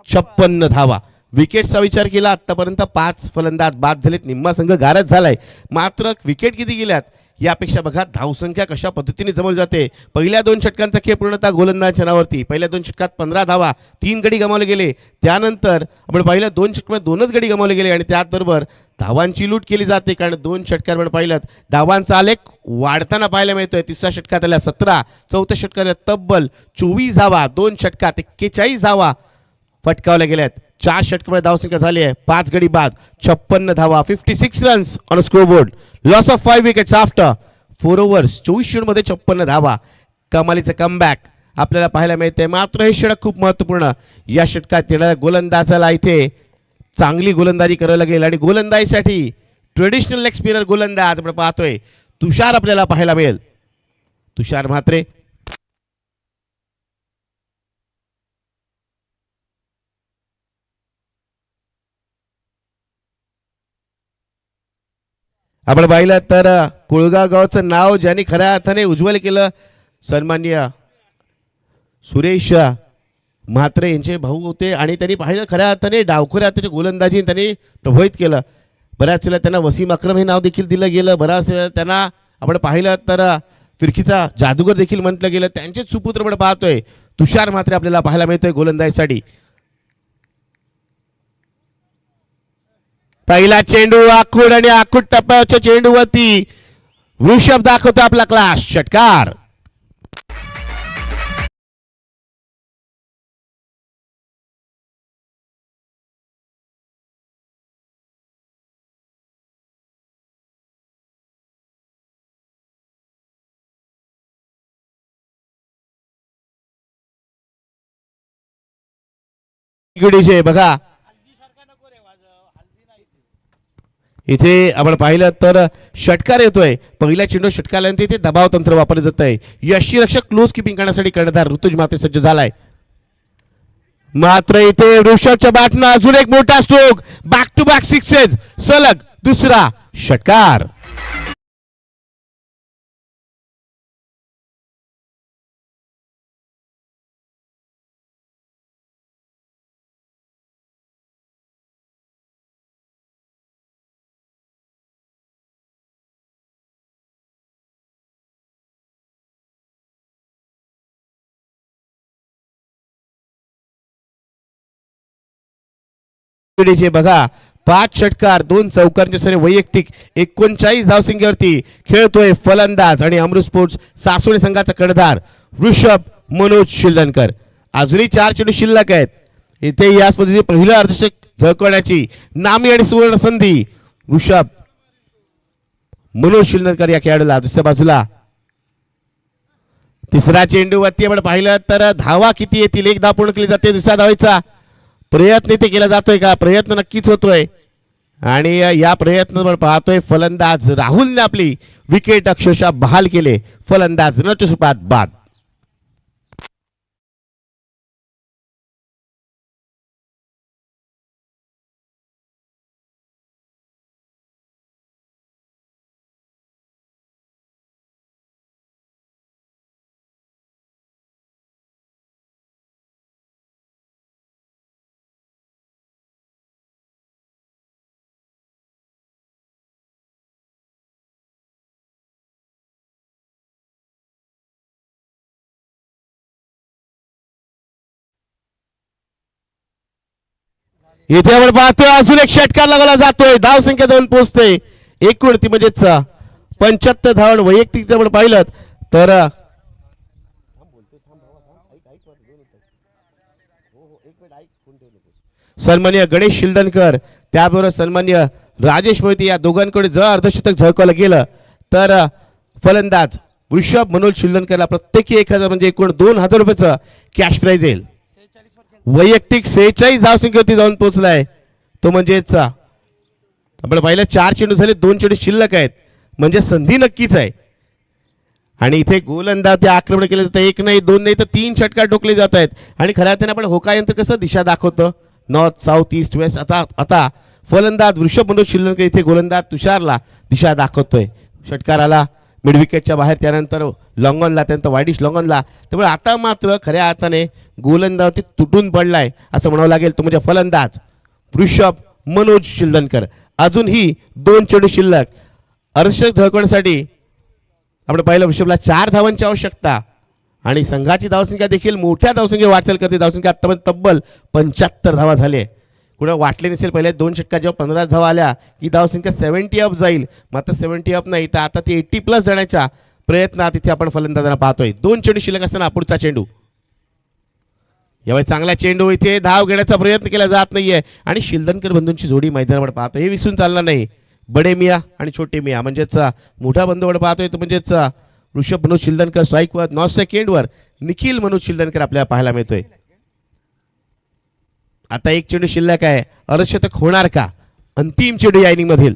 56 धावा. विकेटचा विचार केला आतापर्यंत 5 फलंदाज बाद झालेत निम्मा संघ गारद झालाय मात्र विकेट किती गेल्यात यापेक्षा बघा धावसंख्या कशा पद्धतीने जमवली जाते. पहिल्या 2 षटकांचा खेळ पूर्णतः गोलंदाजाच्या नावावरती. पहिल्या 2 षटकात 15 धावा 3 गडी गमावले गेले त्यानंतर आपण पहिल्या 2 षटकात 2च गडी गमावले गेले आणि त्याचबरोबर धावांची लूट केली जाते कारण 2 षटकात आपण पाहिलं धावांचा आलेख वाढताना पाहायला मिळतोय. 3ऱ्या षटकात आल्या 17 4थ्या षटकात तब्बल 24 धावा 2 षटकात 41 धावा फटकावल्या गेल्यात. 4 षटकामध्ये धावसंख्या झाली आहे 5 गडी बाद 56 धावा 56 runs on scoreboard loss of 5 wickets after 4 overs 24 षटकांमध्ये 56 धावा. कमालीचं कमबॅक आपल्याला पाहायला मिळते मात्र हे षटक खूप महत्त्वपूर्ण. या षटकात येणाऱ्या गोलंदाजाला इथे चांगली गोलंदाजी करावी लागेल आणि गोलंदाजीसाठी ट्रेडिशनल लेग स्पिनर गोलंदाज आपण पाहतोय तुषार आपल्याला पाहायला मिळेल. तुषार म्हात्रे आपण पाहिलं तर कुळगाव गावचं नाव ज्यांनी खऱ्या अर्थाने उज्ज्वल केलं सन्माननीय सुरेश म्हात्रे यांचे भाऊ होते आणि त्यांनी पाहिलं खऱ्या अर्थाने डावखऱ्या अर्थाच्या गोलंदाजी त्यांनी प्रभावित केलं. बऱ्याच वेळेला त्यांना वसीम अक्रम हे नाव देखील दिलं गेलं. बऱ्याच वेळेला त्यांना आपण पाहिलं तर फिरकीचा जादूगर देखील म्हटलं गेलं. त्यांचेच सुपुत्र आपण पाहतोय तुषार मात्र आपल्याला पाहायला मिळतोय गोलंदाजीसाठी. पहिला चेंडू आखूड आणि आखूड टप्प्यावरच्या चेंडूवरती वृषभ दाखवतो आपला क्लास. षटकार. बघा इथे आपण पाहिलं तर षटकार येतोय. पहिल्या चेंडू षटकारानंतर इथे दबाव तंत्र वापरलं जात आहे. यष्टीरक्षक क्लोज किपिंग करण्यासाठी कर्णधार ऋतुज माते सज्ज झालाय. मात्र इथे ऋषभच्या बॅटनं अजून एक मोठा stroke. Back to back sixes. सलग दुसरा षटकार. बघा 5 षटकार 2 चौकांचे सरी वैयक्तिक 39 धावसंख्येवरती खेळतोय फलंदाज आणि अमृत स्पोर्ट्स सासवडी संघाचा कर्णधार वृषभ मनोज शिल्दनकर. अजूनही 4 चेंडू शिल्लक आहेत. इथे याच पद्धतीने पहिलं अर्धशतक झळकवण्याची नामी आणि सुवर्ण संधी वृषभ मनोज शिल्दनकर या खेळाडूला. दुसऱ्या बाजूला तिसरा चेंडूवरती आपण पाहिलं तर धावा किती येतील. 1 धाव पूर्ण केली जाते. दुसऱ्या धावेचा प्रयत्न इथे केला जातोय का. प्रयत्न नक्कीच होतोय आणि या प्रयत्न आपण पाहतोय फलंदाज राहुलने आपली विकेट अक्षरशः बहाल केले. फलंदाज नटसुपात बाद. इथे आपण पाहतोय अजून एक षटकार लागला जातोय. धाव संख्या 2 पोहोचते. एकूण ती म्हणजेच 75 धाव वैयक्तिक आपण पाहिलं तर सन्मान्य गणेश शिल्दनकर त्याबरोबर सन्मान्य राजेश मोहिते या दोघांकडे जर अर्धशतक झळकवलं गेलं तर फलंदाज वृषभ मनोज शिल्दनकरला प्रत्येकी 1000 म्हणजे एकूण 2000 रुपयाचं कॅश प्राइज येईल. वैयक्तिक 46 धावसंख्येवरती जाऊन पोहोचलाय तो. म्हणजेच आपण पाहिलं 4 चेंडू झाले 2 चेंडू शिल्लक आहेत म्हणजे संधी नक्कीच आहे. आणि इथे गोलंदाज आक्रमण केलं जातं. 1 नाही 2 नाही तर 3 षटकार ठोकले जात आहेत. आणि खऱ्या अर्थाने आपण होका यंत्र कसं दिशा दाखवतं नॉर्थ साऊथ ईस्ट वेस्ट. आता फलंदाज वृषभ मनोज शिल्लनकर इथे गोलंदाज तुषारला दिशा दाखवतोय. षटकाराला मिड विकेटच्या बाहेर त्यानंतर लॉंगॉनला त्यानंतर वाईडिश लॉंगॉनला. त्यामुळे आता मात्र खऱ्या अर्थाने गोलंदाज तुटून पडलाय असं म्हणावं लागेल. तो म्हणजे फलंदाज वृषभ मनोज शिल्दनकर. अजूनही 2 चेंडू शिल्लक. अर्धशतक झळकवण्यासाठी आपण पाहिलं वृषभला 4 धावांची आवश्यकता आणि संघाची धावसंख्या देखील मोठ्या धावसंख्ये वाटचाल करते. धावसंख्या आत्तापर्यंत तब्बल 75 धावा झाले. कुणा वाटले नसेल पहिल्या 2 षटकात जेव्हा 15 धावा आल्या की धावसंख्या 70 अप जाईल. मात्र 70 अप नाही तर आता ती 80 प्लस जाण्याच्या प्रयत्नात इथे आपण फलंदाजांना पाहतोय. 2 चेंडू शिल्लक असताना पुढचा चेंडू. यावेळी चांगला चेंडू. इथे धाव घेण्याचा प्रयत्न केला जात नाहीये आणि शिल्दनकर बंधूंची जोडी मैदानावर पाहतोय. हे विसरून चालणार नाही. बडे मिया आणि छोटे मिया म्हणजेच मोठा बंधूवर पाहतोय तो म्हणजेच वृषभ मनोज शिल्दनकर. स्ट्राईकवर 9 सेकंडवर निखिल मनोज शिल्दनकर आपल्याला पाहायला मिळतोय. आता 1 चेंडू शिल्लक आहे. अर्धशतक होणार का. अंतिम चेंडू या इनिंग मधील.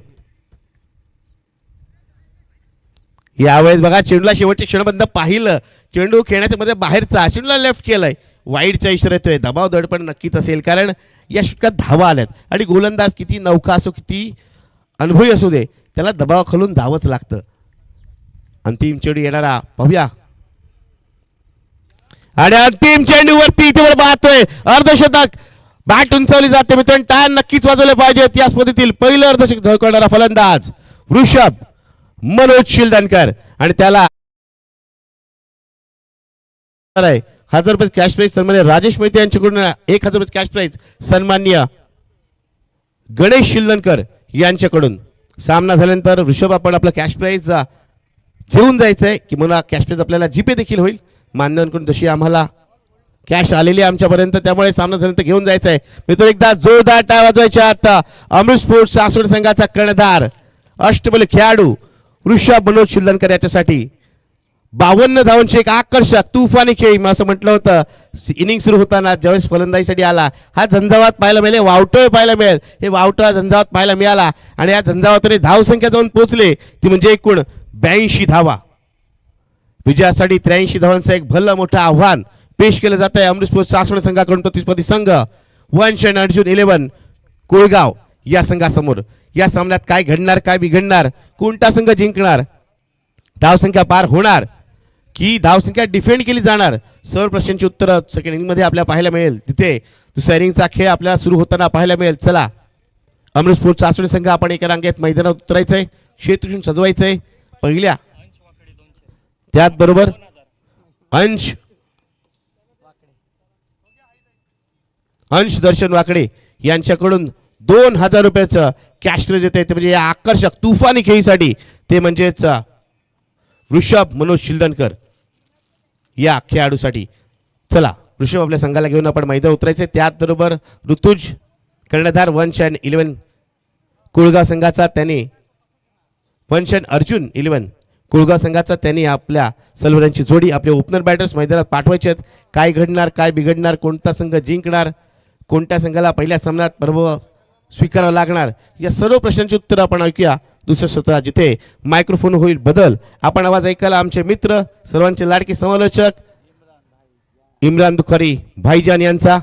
यावेळेस बघा चेंडूला शेवटचे क्षणबंद पाहिलं. चेंडू खेळण्याच्या मध्ये बाहेरचा चेंडूला लेफ्ट केलाय. वाईडचा इशारा येतोय. दबाव दडपण नक्कीच असेल कारण या षटकात धावा आल्यात आणि गोलंदाज किती नौका असो किती अनुभवी असू दे त्याला दबाव खालून धावच लागतं. अंतिम चेंडू येणारा पाहूया. आणि अंतिम चेंडूवरती इथे पाहतोय अर्धशतक. बॅट उंचावली जाते मित्रांनो. टायर नक्कीच वाजवले पाहिजेत. या स्पर्धेतील पहिलं अर्धशतक झळकवणारा फलंदाज वृषभ मनोज शिल्दनकर आणि त्याला ₹1000 कॅश प्राइज सन्मान्य राजेश मोहिते यांच्याकडून ₹1000 कॅश प्राइज सन्मान्य गणेश शिल्लनकर यांच्याकडून. सामना झाल्यानंतर ऋषभ आपण आपला कॅश प्राइज घेऊन जायचं आहे की मला कॅश प्राइज आपल्याला जीपे देखील होईल मान्यवरांकडून जशी आम्हाला कॅश आलेली आहे आमच्यापर्यंत, त्यामुळे सामना झाल्यानंतर घेऊन जायचं आहे. मित्र एकदा जोरदार टाळ्या वाजवायच्या. आता अमृत स्पोर्ट्स सासवड संघाचा कर्णधार अष्टबल खेळाडू ऋषभ मनोज शिल्लनकर याच्यासाठी 52 धावांची एक आकर्षक तुफानी खेळी असं म्हटलं होतं. इनिंग सुरू होताना ज्यावेळेस फलंदाजीसाठी आला हा झंझावात पाहायला मिळेल, वावटळ पाहायला मिळेल. हे वावटळ झंझावात पाहायला मिळाला आणि या झंझावातने धावसंख्या जाऊन पोहोचले ती म्हणजे एकूण 82 धावा. विजयासाठी 83 धावांचं एक भलं मोठं आव्हान पेश केलं जात आहे अमृत स्पोर्ट्स सासवड संघाकडून. प्रतिस्पर्धी संघ वंश अँड अर्जुन 11 कोळगाव या संघासमोर. या सामन्यात काय घडणार, काय बिघडणार, कोणता संघ जिंकणार, धावसंख्या पार होणार की धावसंख्या डिफेंड केली जाणार, सर्व प्रश्नांची उत्तरं सेकंड इनिंगमध्ये आपल्याला पाहायला मिळेल. तिथे दुसऱ्या इनिंगचा खेळ आपल्याला सुरू होताना पाहायला मिळेल. चला अमृत स्पोर्ट्स सासवड संघ आपण एका रांगेत मैदानात उतरायचंय, क्षेत्रक्षण सजवायचंय. पहिल्या त्याचबरोबर अंश दर्शन वाकडे यांच्याकडून ₹2000 कॅश प्राइज येते. ते म्हणजे या आकर्षक तुफानी खेळीसाठी ते म्हणजेच ऋषभ मनोज शिल्लनकर या खेळाडूसाठी. चला ऋषभ आपल्या संघाला घेऊन आपण मैदान उतरायचे. त्याचबरोबर ऋतुज कर्णधार वंश अँड 11 कुळगाव संघाचा, त्याने वंश अँड अर्जुन 11 कुळगाव संघाचा त्यांनी आपल्या सर्वांची जोडी आपले ओपनर बॅटर्स मैदानात पाठवायचे आहेत. काय घडणार, काय बिघडणार, कोणता संघ जिंकणार, कोणत्या संघाला पहिल्या सामन्यात पराभव स्वीकारावा लागणार, या सर्व प्रश्नांची उत्तरं आपण ऐकूया दुसऱ्या सत्रात जिथे मायक्रोफोन होईल बदल. आपण आवाज ऐकायला आमचे मित्र सर्वांचे लाडके समालोचक इम्रान दुखारी भाईजान यांचा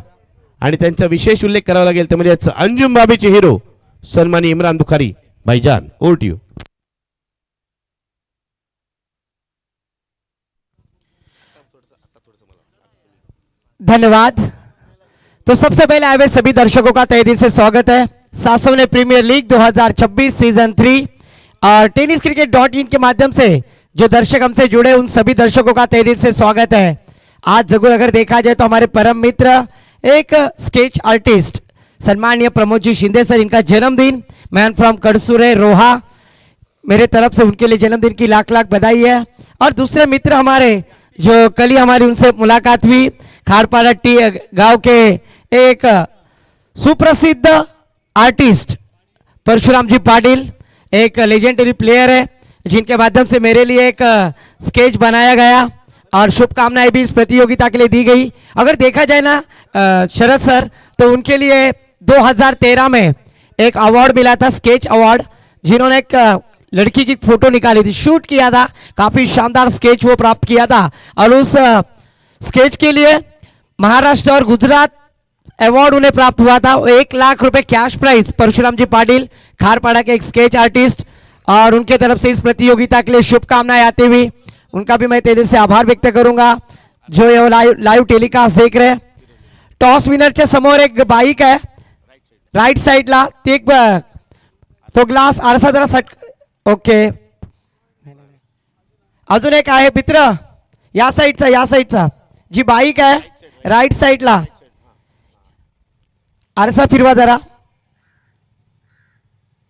आणि त्यांचा विशेष उल्लेख करावा लागेल ते म्हणजे अंजुम बाबीचे हिरो सन्मानी इम्रान दुखारी भाईजान. Over to you. धन्यवाद. तो सबसे पहले आए हुए सभी दर्शकों का तहे दिल से स्वागत है सासवड प्रीमियर लीग 2026 सीजन 3 और tenniscricket.in के माध्यम से जो दर्शक हमसे जुड़े उन सभी दर्शकों का तहे दिल से स्वागत है. आज जगह अगर देखा जाए तो हमारे परम मित्र एक स्केच आर्टिस्ट सन्माननीय प्रमोद जी शिंदे सर, इनका जन्मदिन, मैन फ्रॉम कड़सूरे रोहा, मेरे तरफ से उनके लिए जन्मदिन की लाख लाख बधाई है. और दूसरे मित्र हमारे जो कल ही हमारी उनसे मुलाकात हुई, खारपाड़ा टी गांव के एक सुप्रसिद्ध आर्टिस्ट परशुराम जी पाटिल, एक लेजेंडरी प्लेयर है जिनके माध्यम से मेरे लिए एक स्केच बनाया गया और शुभकामनाएं भी इस प्रतियोगिता के लिए दी गई. अगर देखा जाए ना शरद सर, तो उनके लिए 2013 में एक अवार्ड मिला था, स्केच अवार्ड, जिन्होंने एक लड़की की फोटो निकाली थी, शूट किया था, काफी शानदार स्केच वो प्राप्त किया था. और उस स्केच के लिए महाराष्ट्र और गुजरात अवार्ड उन्हें प्राप्त हुआ था. 1 लाख रुपए कैश प्राइज परशुराम जी पाटिल, खारपाड़ा के एक स्केच आर्टिस्ट, और उनके तरफ से इस प्रतियोगिता के लिए शुभकामनाएं आती हुई उनका भी मैं तेजी से आभार व्यक्त करूंगा जो ये लाइव टेलिकास्ट देख रहे हैं. टॉस विनरच्या समोर एक बाईक आहे राईट साईडला, ते एक तो ग्लास आरसा जरा सट. ओके, अजून एक आहे मित्र या साईडचा जी बाईक आहे राईट साईडला, आरसा फिरवा जरा.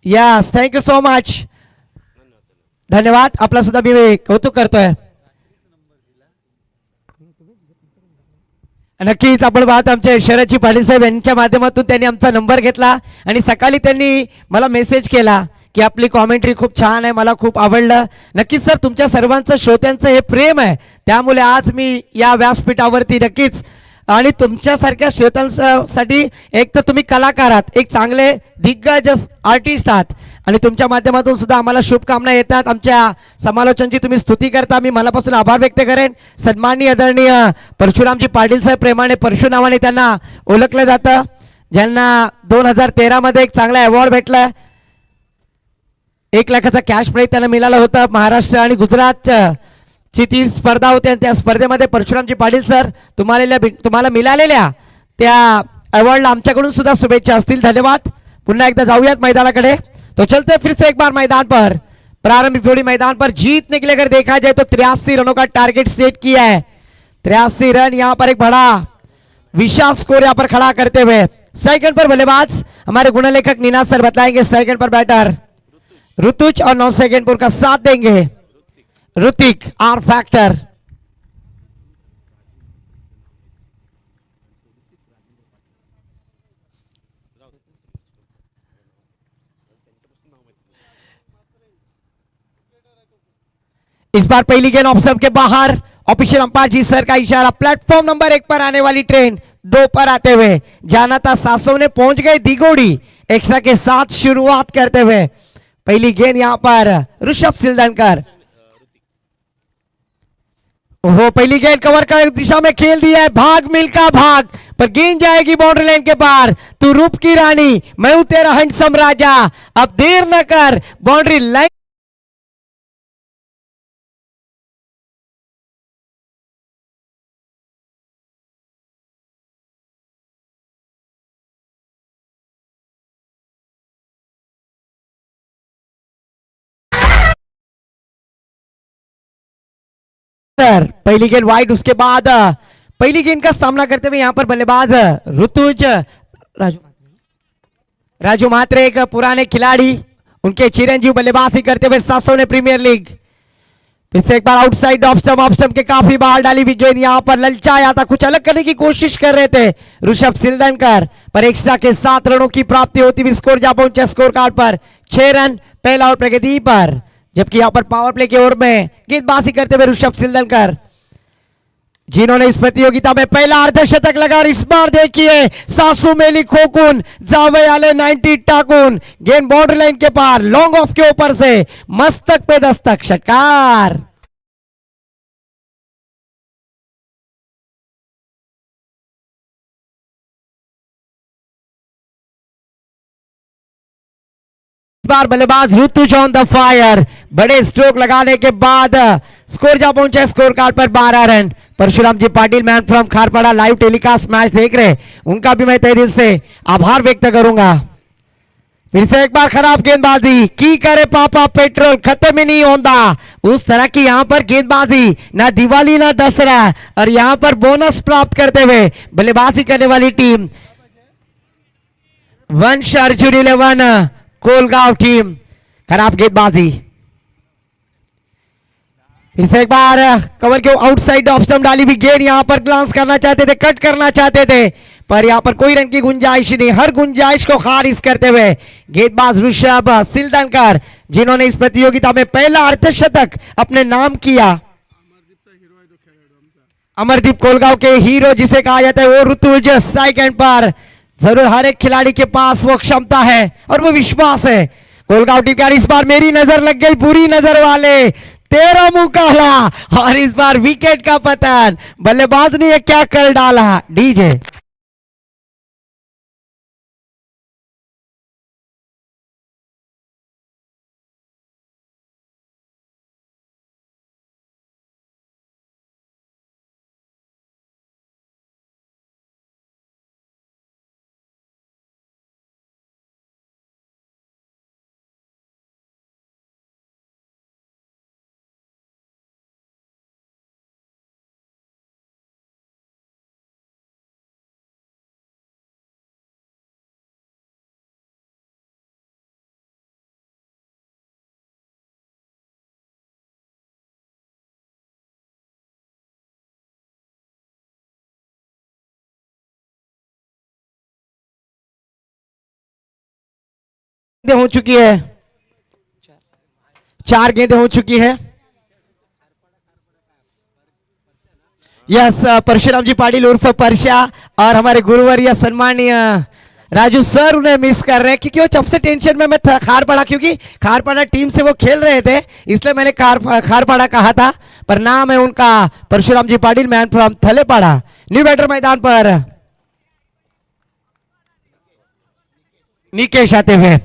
यस, थँक्यू सो मच, धन्यवाद. आपला सुद्धा मी कौतुक करतोय. नक्कीच आपण पाहत आमचे शरदजी पाटील साहेब यांच्या माध्यमातून त्यांनी आमचा नंबर घेतला आणि सकाळी त्यांनी मला मेसेज केला की आपली कॉमेंट्री खूप छान आहे, मला खूप आवडलं. नक्कीच सर, तुमच्या सर्वांचं श्रोत्यांचं हे प्रेम आहे, त्यामुळे आज मी या व्यासपीठावरती नक्कीच, आणि तुमच्यासारख्या श्रोत्यांसाठी एक तर तुम्ही कलाकार आहात, एक चांगले दिग्गज आर्टिस्ट आहात, आणि तुमच्या माध्यमातून सुद्धा आम्हाला शुभकामना येतात. आमच्या समालोचनाची तुम्ही स्तुती करता, मी मनापासून आभार व्यक्त करेन. सन्माननीय आदरणीय परशुरामजी पाटील साहेब, प्रेमाने परशु नावाने त्यांना ओळखलं जातं, ज्यांना 2013 मध्ये एक चांगला अवॉर्ड भेटला. 1 लाखाचा कॅश प्राइज त्यांना मिळाला होता. महाराष्ट्र आणि गुजरात ची ती स्पर्धा होती आणि त्या स्पर्धेमध्ये परशुरामजी पाटील सर तुम्हाला मिळालेल्या त्या अवॉर्डला आमच्याकडून सुद्धा शुभेच्छा असतील. धन्यवाद. पुन्हा एकदा जाऊयात मैदानाकडे. तो चलते फिर से एक बार मैदान पर, प्रारंभिक जोड़ी मैदान पर जीतने के लिए अगर देखा जाए तो 83 रनों का टारगेट सेट किया है. 83 रन यहाँ पर एक बड़ा विशाल स्कोर यहाँ पर खड़ा करते हुए सेकंड पर बल्लेबाज हमारे गुणलेखक नीना सर बताएंगे। सेकंड पर बैटर ऋतुज और 9 सेकंड पर का साथ देंगे ऋतिक आर फैक्टर। इस बार पहली गेंद ऑफ स्टंप के बाहर ऑफिशियल अंपायर जी सर का इशारा। प्लेटफॉर्म नंबर 1 पर आने वाली ट्रेन 2 पर आते हुए जाना था 700 ने पहुंच गए दिगोड़ी एक्स्ट्रा के साथ शुरुआत करते हुए। पहली गेंद यहां पर ऋषभ सिलदनकर। वो पहली गेंद कवर कर दिशा में खेल दिया है। भाग मिल्का भाग पर गेंद जाएगी बाउंड्री लाइन के पार। तू रूप की रानी मैं हूं तेरा हैंडसम राजा। अब देर न कर बाउंड्री लाइन पहली गेंद वाइड। उसके बाद पहली गेंद का सामना करते हुए यहां पर बल्लेबाज ऋतुज राजू मात्रे एक पुराने खिलाड़ी उनके चिरंजीव बल्लेबाजी करते हुए 700 ने प्रीमियर लीग। फिर से एक बार आउटसाइड ऑफ स्टंप के काफी बाहर डाली हुई गेंद यहां पर ललचाया था। कुछ अलग करने की कोशिश कर रहे थे ऋषभ सिलदनकर पर एक्स्ट्रा के 7 रनों की प्राप्ति होती हुई स्कोर जा पहुंचे स्कोर कार्ड पर 6 रन पहला और प्रगति पर। जबकि यहां पर पावर प्ले की ओर में गेंदबाजी करते हुए ऋषभ सिलदनकर जिन्होंने इस प्रतियोगिता में पहला अर्धशतक लगा। और इस बार देखिए सासू मेली खोकुन जावे आले 90 टाकुन गेंद बाउंड्री लाइन के पार लॉन्ग ऑफ के ऊपर से मस्तक पे दस्तक षटकार। बार बल्लेबाज ऋतुज ऑन द फायर। बड़े स्ट्रोक लगाने के बाद स्कोर जा पहुंचे स्कोर कार्ड पर 12 run. Parshuram ji Patil man from Kharpada live telecast match देख रहे उनका भी मैं तहे दिल से आभार व्यक्त करूंगा। फिर से एक बार खराब गेंदबाजी की करे पापा पेट्रोल खत्म ही नहीं होता उस तरह की यहां पर गेंदबाजी ना दिवाली ना दशहरा और यहां पर बोनस प्राप्त करते हुए बल्लेबाजी करने वाली टीम वंश अर्जुन 11 कोलगांव टीम। खराब गेंदबाजी। फिर से एक बार कवर के आउटसाइड ऑफ स्टंप डाली हुई गेंद यहां पर ग्लांस करना चाहते थे कट करना चाहते थे पर यहां पर कोई रन की गुंजाइश नहीं। हर गुंजाइश को खारिज करते हुए गेंदबाज ऋषभ सिलदनकर जिन्होंने इस प्रतियोगिता में पहला अर्धशतक अपने नाम किया। अमरदीप कोलगांव के हीरो जिसे कहा जाता है वो ऋतुज स्ट्राइक एंड पर। जरूर हर एक खिलाड़ी के पास वो क्षमता है और वो विश्वास है। कोलगांव टीम का इस बार मेरी नजर लग गई बुरी नजर वाले तेरा मुंह काला और इस बार विकेट का पतन। बल्लेबाज ने ये क्या कर डाला डीजे। हो चुकी है 4 गेंदें हो चुकी है। यस परशुराम जी पाटिल उर्फ परशा और हमारे गुरुवर या सम्मानीय राजू सर उन्हें मिस कर रहे हैं क्योंकि वो जब से टेंशन में मैं था खारपाड़ा क्योंकि खारपाड़ा टीम से वो खेल रहे थे इसलिए मैंने खारपाड़ा कहा था पर नाम है उनका Parshuram ji Patil man from Thalepada. New batter मैदान पर निकेश आते हुए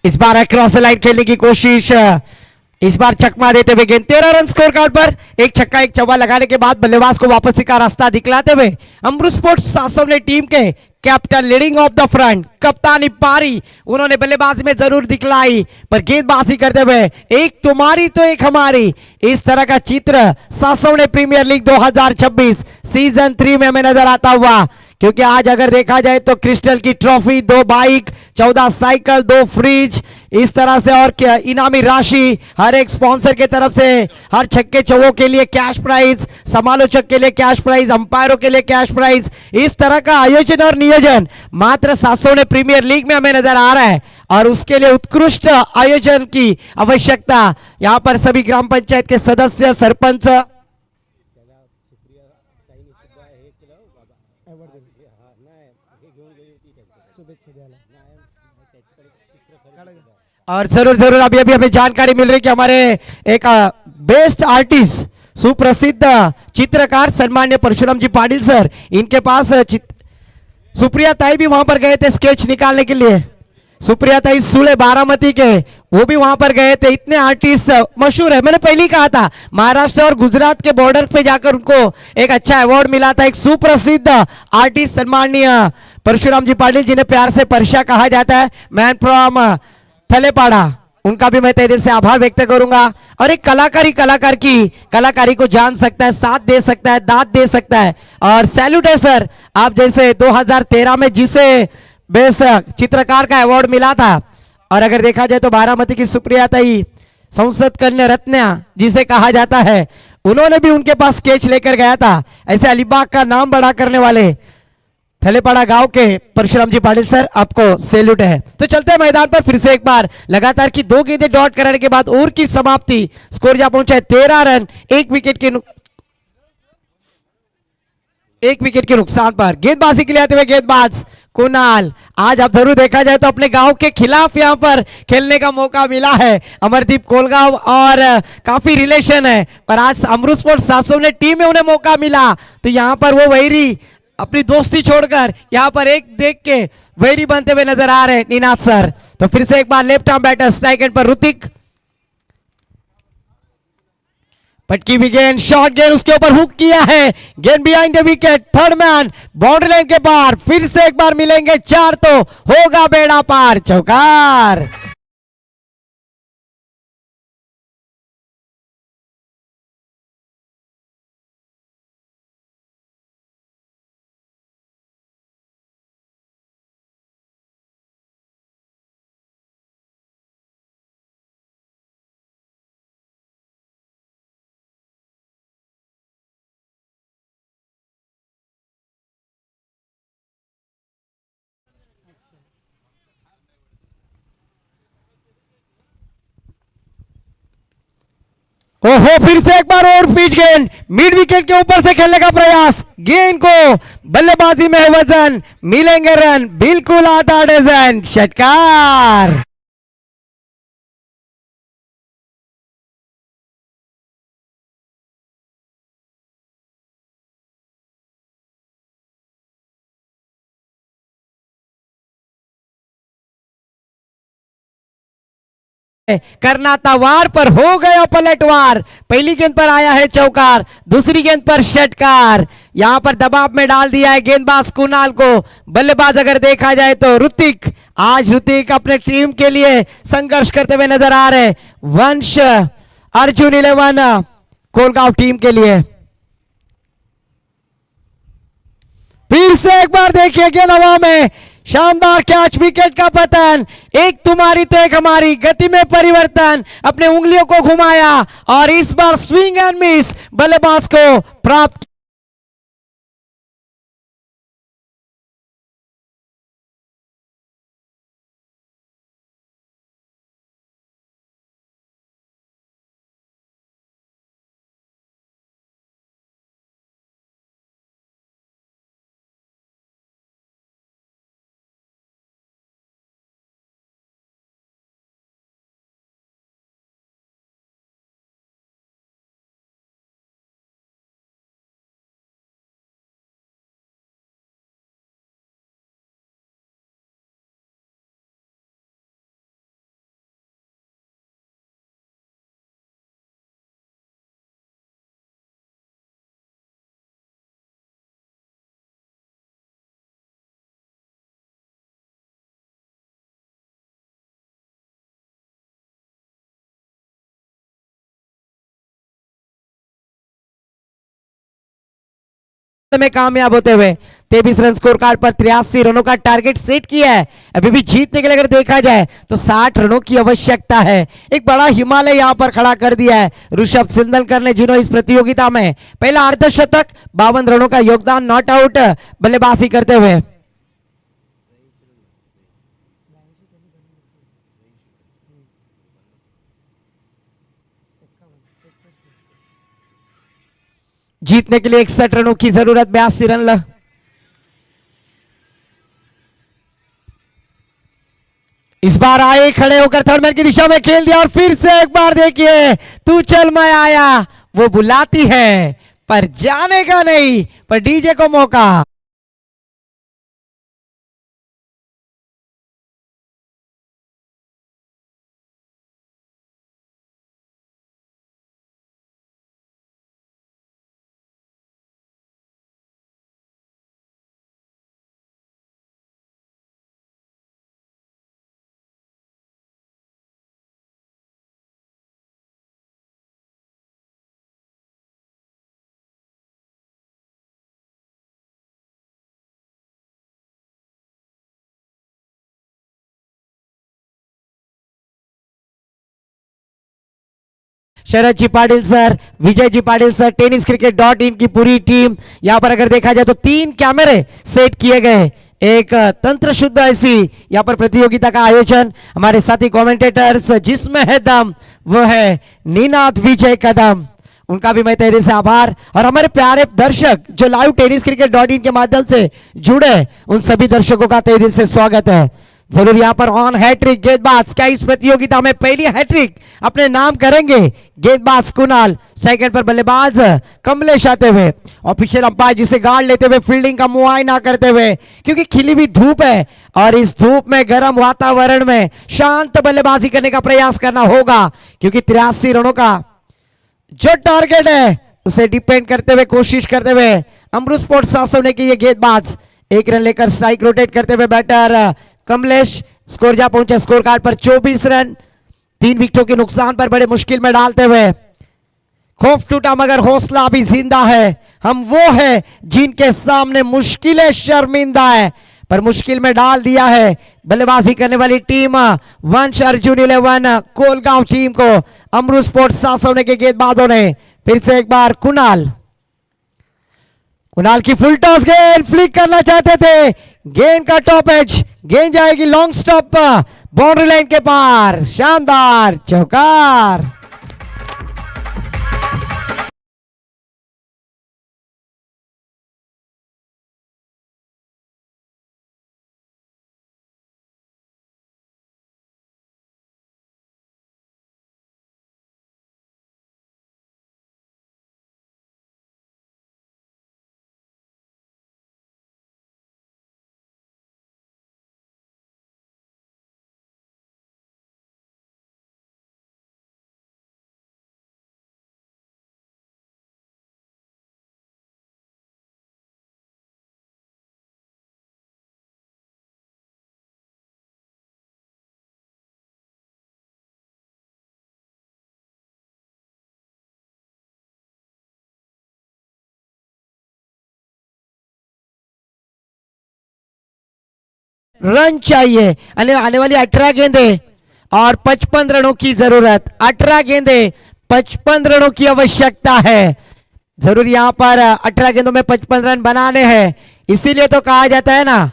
इस बार अक्रॉस द लाइन खेलने की कोशिश। इस बार चकमा देते हुए गेंद 13 रन स्कोर कार्ड पर। एक छक्का एक चौका लगाने के बाद बल्लेबाज को वापसी का रास्ता दिखलाते हुए अमृत स्पोर्ट्स सासव ने team K captain leading of the front, कप्तानी पारी उन्होंने बल्लेबाजी में जरूर दिखलाई, पर गेंदबाजी करते हुए एक तुम्हारी तो एक हमारी, इस तरह का चित्र सासवने प्रीमियर लीग 2026 सीजन 3 में हमें नजर आता हुआ। क्योंकि आज अगर देखा जाए तो क्रिस्टल की ट्रॉफी, 2 बाइक, 14 साइकिल, 2 फ्रिज, इस तरह से और क्या इनामी राशि हर एक स्पॉन्सर के तरफ से, हर छक्के चौवों के लिए कैश प्राइज, समालोचक के लिए कैश प्राइज, अंपायरों के लिए कैश प्राइज, इस तरह का आयोजन और नियोजन मात्र सासवने प्रीमियर लीग में हमें नजर आ रहा है। और उसके लिए उत्कृष्ट आयोजन की आवश्यकता यहां पर सभी ग्राम पंचायत के सदस्य, सरपंच, और जरूर जरूर अभी अभी हमें जानकारी मिल रही है कि हमारे एक बेस्ट आर्टिस्ट, सुप्रसिद्ध चित्रकार सम्मान्य परशुराम जी पाटिल सर, इनके पास सुप्रिया ताई भी वहां पर गए थे स्केच निकालने के लिए। सुप्रिया ताई सुले बारामती के, वो भी वहां पर गए थे। इतने आर्टिस्ट मशहूर है, मैंने पहले ही कहा था महाराष्ट्र और गुजरात के बॉर्डर पे जाकर उनको एक अच्छा अवार्ड मिला था। एक सुप्रसिद्ध आर्टिस्ट सम्माननीय परशुराम जी पाटिल जिन्हें प्यार से परशा कहा जाता है, मैन फ्रॉम थलेपाड़ा, उनका भी मैं तहे दिल से आभार व्यक्त करूंगा। और एक कलाकार की कलाकारी को जान सकता है, साथ दे सकता है, दाद दे सकता है, और सैल्यूट है सर। आप जैसे 2013 में जिसे बेस्ट चित्रकार का अवार्ड मिला था, और अगर देखा जाए तो बारामती की सुप्रिया ताई संसद कन्या रत्ना जिसे कहा जाता है, उन्होंने भी उनके पास स्केच लेकर गया था। ऐसे अलीबाग का नाम बड़ा करने वाले थलेपाड़ा गांव के परशुराम जी पाटिल सर, आपको सैल्यूट है। तो चलते हैं मैदान पर फिर से एक बार, लगातार की 2 गेंदें डॉट कराने के बाद ओवर की समाप्ति, स्कोर जा पहुंचा है 13 रन, 1 विकेट के नुकसान पर। गेंदबाजी के लिए आते हुए गेंदबाज कुणाल, आज आप जरूर देखा जाए तो अपने गांव के खिलाफ यहां पर खेलने का मौका मिला है। अमरदीप कोलगांव और काफी रिलेशन है, पर आज अमृत स्पोर्ट्स सासवने टीम में उन्हें मौका मिला तो यहां पर वो वैरी अपनी दोस्ती छोड़कर यहां पर एक देख के वैरी बनते हुए नजर आ रहे हैं नीनाथ सर। तो फिर से एक बार left arm batter strike end पर ऋतिक, पटकी भी गेंद, शॉर्ट गेंद, उसके ऊपर हुक किया है, गेंद behind the wicket, third man boundary line के पार, फिर से एक बार मिलेंगे 4 तो होगा बेड़ा पार, चौकार। ओहो, फिर से एक बार और पिच गेंद, मिड विकेट के ऊपर से खेलने का प्रयास, गेंद को बल्लेबाजी में है वजन, मिलेंगे रन, बिल्कुल आधा डजन, षटकार। करना था वार, पर हो गया पलटवार। पहली गेंद पर आया है चौकार, दूसरी गेंद पर षटकार, यहां पर दबाव में डाल दिया है गेंदबाज कुणाल को। बल्लेबाज अगर देखा जाए तो ऋतिक, आज ऋतिक अपने टीम के लिए संघर्ष करते हुए नजर आ रहे। वंश अर्जुन 11 कोलगांव टीम के लिए। फिर से एक बार देखिए गेंद हवा में, शानदार कैच, विकेट का पतन, एक तुम्हारी तो एक हमारी, गति में परिवर्तन, अपने उंगलियों को घुमाया और इस बार स्विंग एंड मिस बल्लेबाज को प्राप्त में कामयाब होते हुए 23 रन स्कोर कार्ड पर 83 रनों का टारगेट सेट किया है। अभी भी जीतने के लिए अगर देखा जाए तो 60 रनों की आवश्यकता है। एक बड़ा हिमालय यहां पर खड़ा कर दिया है ऋषभ सिंदलकर ने, जिन्होंने इस प्रतियोगिता में पहला अर्धशतक 52 रनों का योगदान नॉट आउट बल्लेबाजी करते हुए। जीतने के लिए 61 रनों की जरूरत, 82 रन इस बार आए खड़े होकर थर्ड मैन की दिशा में खेल दिया और फिर से एक बार देखिए तू चल मैं आया, वो बुलाती है पर जाने का नहीं, पर डीजे को मौका। शरद जी Patil sir, Vijay ji Patil sir, tenniscricket.in की पूरी टीम यहां पर अगर देखा जाए तो 3 कैमरे सेट किए गए, एक तंत्र शुद्ध ऐसी यहां पर प्रतियोगिता का आयोजन। हमारे साथी कमेंटेटर्स जिसमें है दम वो है नीनाथ विजय कदम, उनका भी मैं तहे दिल से आभार। और हमारे प्यारे दर्शक जो लाइव tenniscricket.in के माध्यम से जुड़े, उन सभी दर्शकों का तहे दिल से स्वागत है। जरूर यहां पर ऑन हैट्रिक गेंदबाज क्या इस प्रतियोगिता में पहली हैट्रिक अपने नाम करेंगे। गेंदबाज कुणाल, सेकंड पर बल्लेबाज कमलेश आते हुए और पीछे अंपायर जिसे गार्ड लेते हुए फील्डिंग का मुआयना करते हुए, क्योंकि खिली हुई धूप है और इस धूप में गर्म वातावरण में शांत बल्लेबाजी करने का प्रयास करना होगा, क्योंकि 83 रनों का जो टारगेट है उसे डिपेंड करते हुए कोशिश करते हुए अमृत स्पोर्ट्स सासव ने की ये गेंदबाज 1 रन लेकर स्ट्राइक रोटेट करते हुए बैटर कमलेश स्कोर जा पहुंचे स्कोर कार्ड पर 24 रन, 3 विकेटों के नुकसान पर बड़े मुश्किल में डालते हुए। खौफ टूटा मगर हौसला भी जिंदा है, हम वो है जिनके सामने मुश्किलें शर्मिंदा है, पर मुश्किल में डाल दिया है बल्लेबाजी करने वाली टीम वंश अर्जुन 11 कोलगांव टीम को अमृत स्पोर्ट्स सासव ने के गेंदबाजों ने। फिर से एक बार कुणाल की फुल टॉस गेंद फ्लिक करना चाहते थे, गेंद का टॉप एज, गेंद जाएगी लॉन्ग स्टॉप बाउंड्री लाइन के पार, शानदार चौकार। रन चाहिए, आने वाली 18 गेंदें और 55 रनों की जरूरत, 18 गेंदें 55 रनों की आवश्यकता है। जरूर यहां पर 18 गेंदों में 55 रन बनाने हैं, इसीलिए तो कहा जाता है ना,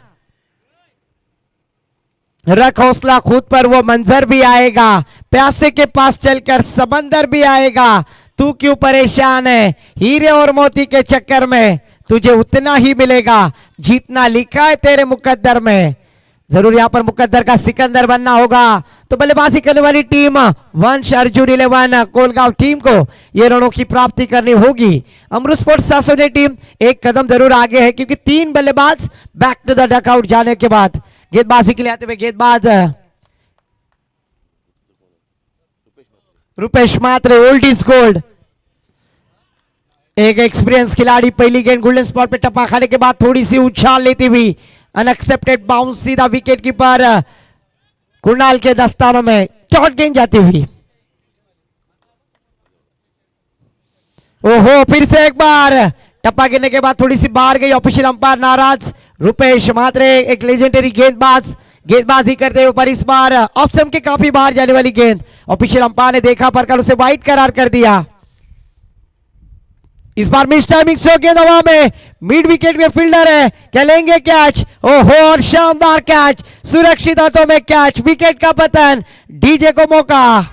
रख हौसला खुद पर वो मंजर भी आएगा, प्यासे के पास चलकर समंदर भी आएगा, तू क्यों परेशान है, हीरे और मोती के चक्कर में तुझे उतना ही मिलेगा जितना लिखा है तेरे मुकद्दर में। जरूर यहां पर मुकद्दर का सिकंदर बनना होगा, तो बल्लेबाजी करने वाली टीम वंश अर्जुन 11 कोलगांव टीम को ये रनों की प्राप्ति करनी होगी। अमृत स्पोर्ट्स सासव ने टीम एक कदम जरूर आगे है, क्योंकि 3 बल्लेबाज बैक टू द डकआउट जाने के बाद गेंदबाजी के लिए आते हुए गेंदबाज रुपेश मात्रे, ओल्ड इज गोल्ड, एक एक्सपीरियंस खिलाड़ी। पहली गेंद गोल्डन स्पॉट पे टप्पा खाने के बाद थोड़ी सी उछाल लेती हुई अनएक्सेप्टेड बाउंस, सीधा विकेट कीपर कुणाल के दस्तानों में शॉर्ट गेंद जाती हुई। ओहो, फिर से एक बार टप्पा गिरने के बाद थोड़ी सी बाहर गई, ऑफिशियल अंपायर नाराज। रुपेश म्हात्रे एक लेजेंडरी गेंदबाजी करते हुए, पर इस बार ऑफ स्टंप के काफी बाहर जाने वाली गेंद ऑफिशियल अंपायर ने देखा, पर कल उसे वाइड करार कर दिया। इस बार मिस टाइमिंग स्ट्रोक गेंद हवा में, मिड विकेट में फील्डर है, क्या लेंगे कैच? ओहो, और शानदार कैच, सुरक्षित हाथों में कैच, विकेट का पतन, डीजे को मौका।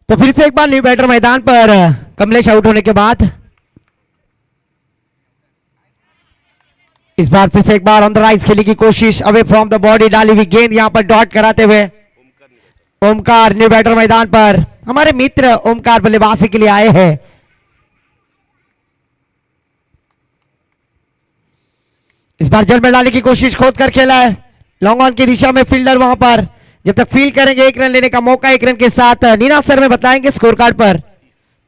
तो फिर से एक बार न्यू बैटर मैदान पर, कमलेश आउट होने के बाद इस बार फिर से एक बार ऑन द राइज खेलने की कोशिश, अवे फ्रॉम द बॉडी डाली हुई गेंद यहां पर डॉट कराते हुए ओमकार न्यू बैटर मैदान पर। हमारे मित्र ओमकार बल्लेबाजी के लिए आए हैं। इस बार जल में डालने की कोशिश खोद कर खेला है, लॉन्ग ऑन की दिशा में फील्डर वहां पर, जब तक फील्ड करेंगे 1 रन लेने का मौका, 1 रन के साथ नीना सर में बताएंगे स्कोर कार्ड पर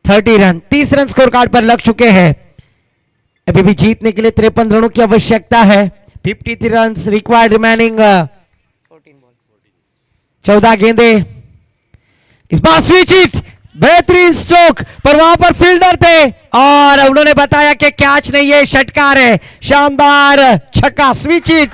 30 रन, 30 रन स्कोर कार्ड पर लग चुके हैं। अभी भी जीतने के लिए 53 रनों की आवश्यकता है। 53 रन रिक्वायर्ड रिमेनिंग, 14 गेंदे। इस बार स्विच हिट, बेहतरीन स्ट्रोक, पर वहां पर फील्डर थे और उन्होंने बताया कि कैच नहीं है, षटकार है। शानदार छक्का, स्विच हिट।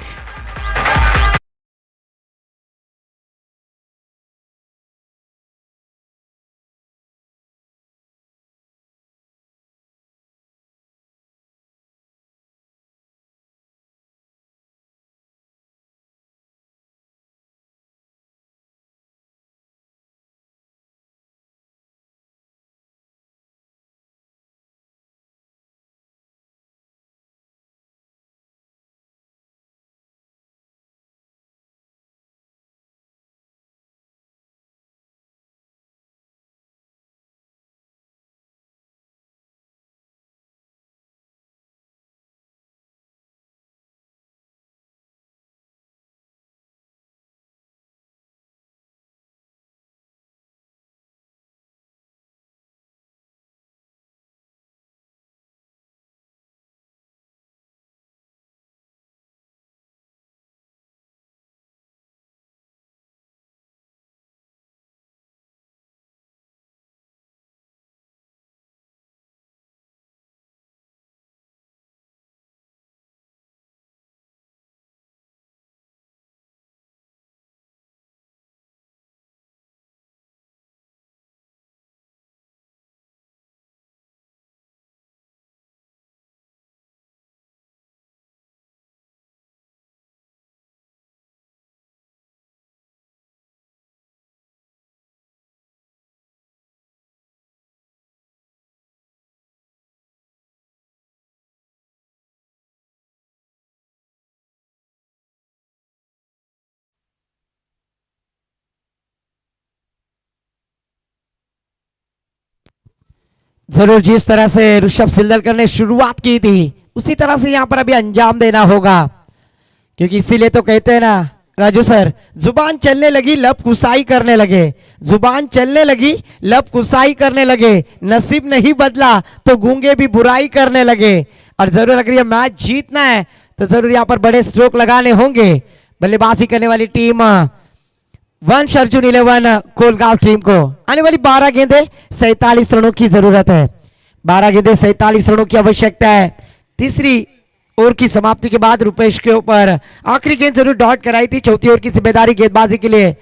जरूर जिस तरह से ऋषभ सिल्दलकर ने शुरुआत की थी उसी तरह से यहां पर अभी अंजाम देना होगा, क्योंकि इसीलिए तो कहते हैं ना राजू सर, जुबान चलने लगी लब कुसाई करने लगे, जुबान चलने लगी लब कुसाई करने लगे, नसीब नहीं बदला तो गूंगे भी बुराई करने लगे। और जरूर अगर यह मैच जीतना है तो जरूर यहां पर बड़े स्ट्रोक लगाने होंगे। बल्लेबाजी करने वाली टीम वंश अर्जुन 11 कोलगांव टीम को आने वाली 12 गेंदे 47 रनों की जरूरत है। 12 गेंदे 47 रनों की आवश्यकता है। तीसरी ओवर की समाप्ति के बाद रुपेश के ऊपर आखिरी गेंद जरूर डॉट कराई थी। चौथी ओवर की जिम्मेदारी गेंदबाजी के लिए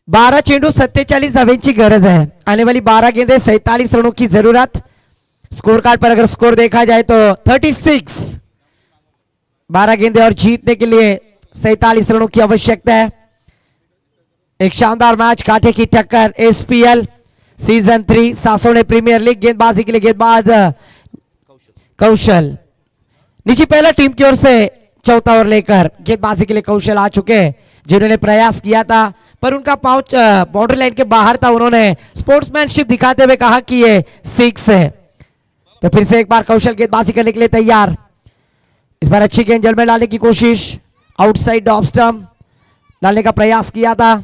बारह चेंडू 47 धाव्यांची गरज है। आने वाली 12 गेंदे 47 रनों की जरूरत। स्कोर कार्ड पर अगर स्कोर देखा जाए तो 36, 12 गेंदें और जीतने के लिए 47 रनों की आवश्यकता है। एक शानदार मैच, कांटे की टक्कर, एसपीएल सीजन 3 सासोने प्रीमियर लीग। गेंदबाजी के लिए गेंदबाज कौशल, नीचे पहला टीम की ओर से चौथा ओवर लेकर गेंदबाजी के लिए कौशल आ चुके हैं, जिन्होंने प्रयास किया था पर उनका पाउच बाउंड्री लाइन के बाहर था। उन्होंने स्पोर्ट्समैनशिप दिखाते हुए कहा कि ये 6 है। तो फिर से एक बार कौशल गेंदबाजी करने के लिए तैयार। इस बार अच्छी गेंद जल में डालने की कोशिश, आउटसाइड ऑफ स्टंप डालने का प्रयास किया था,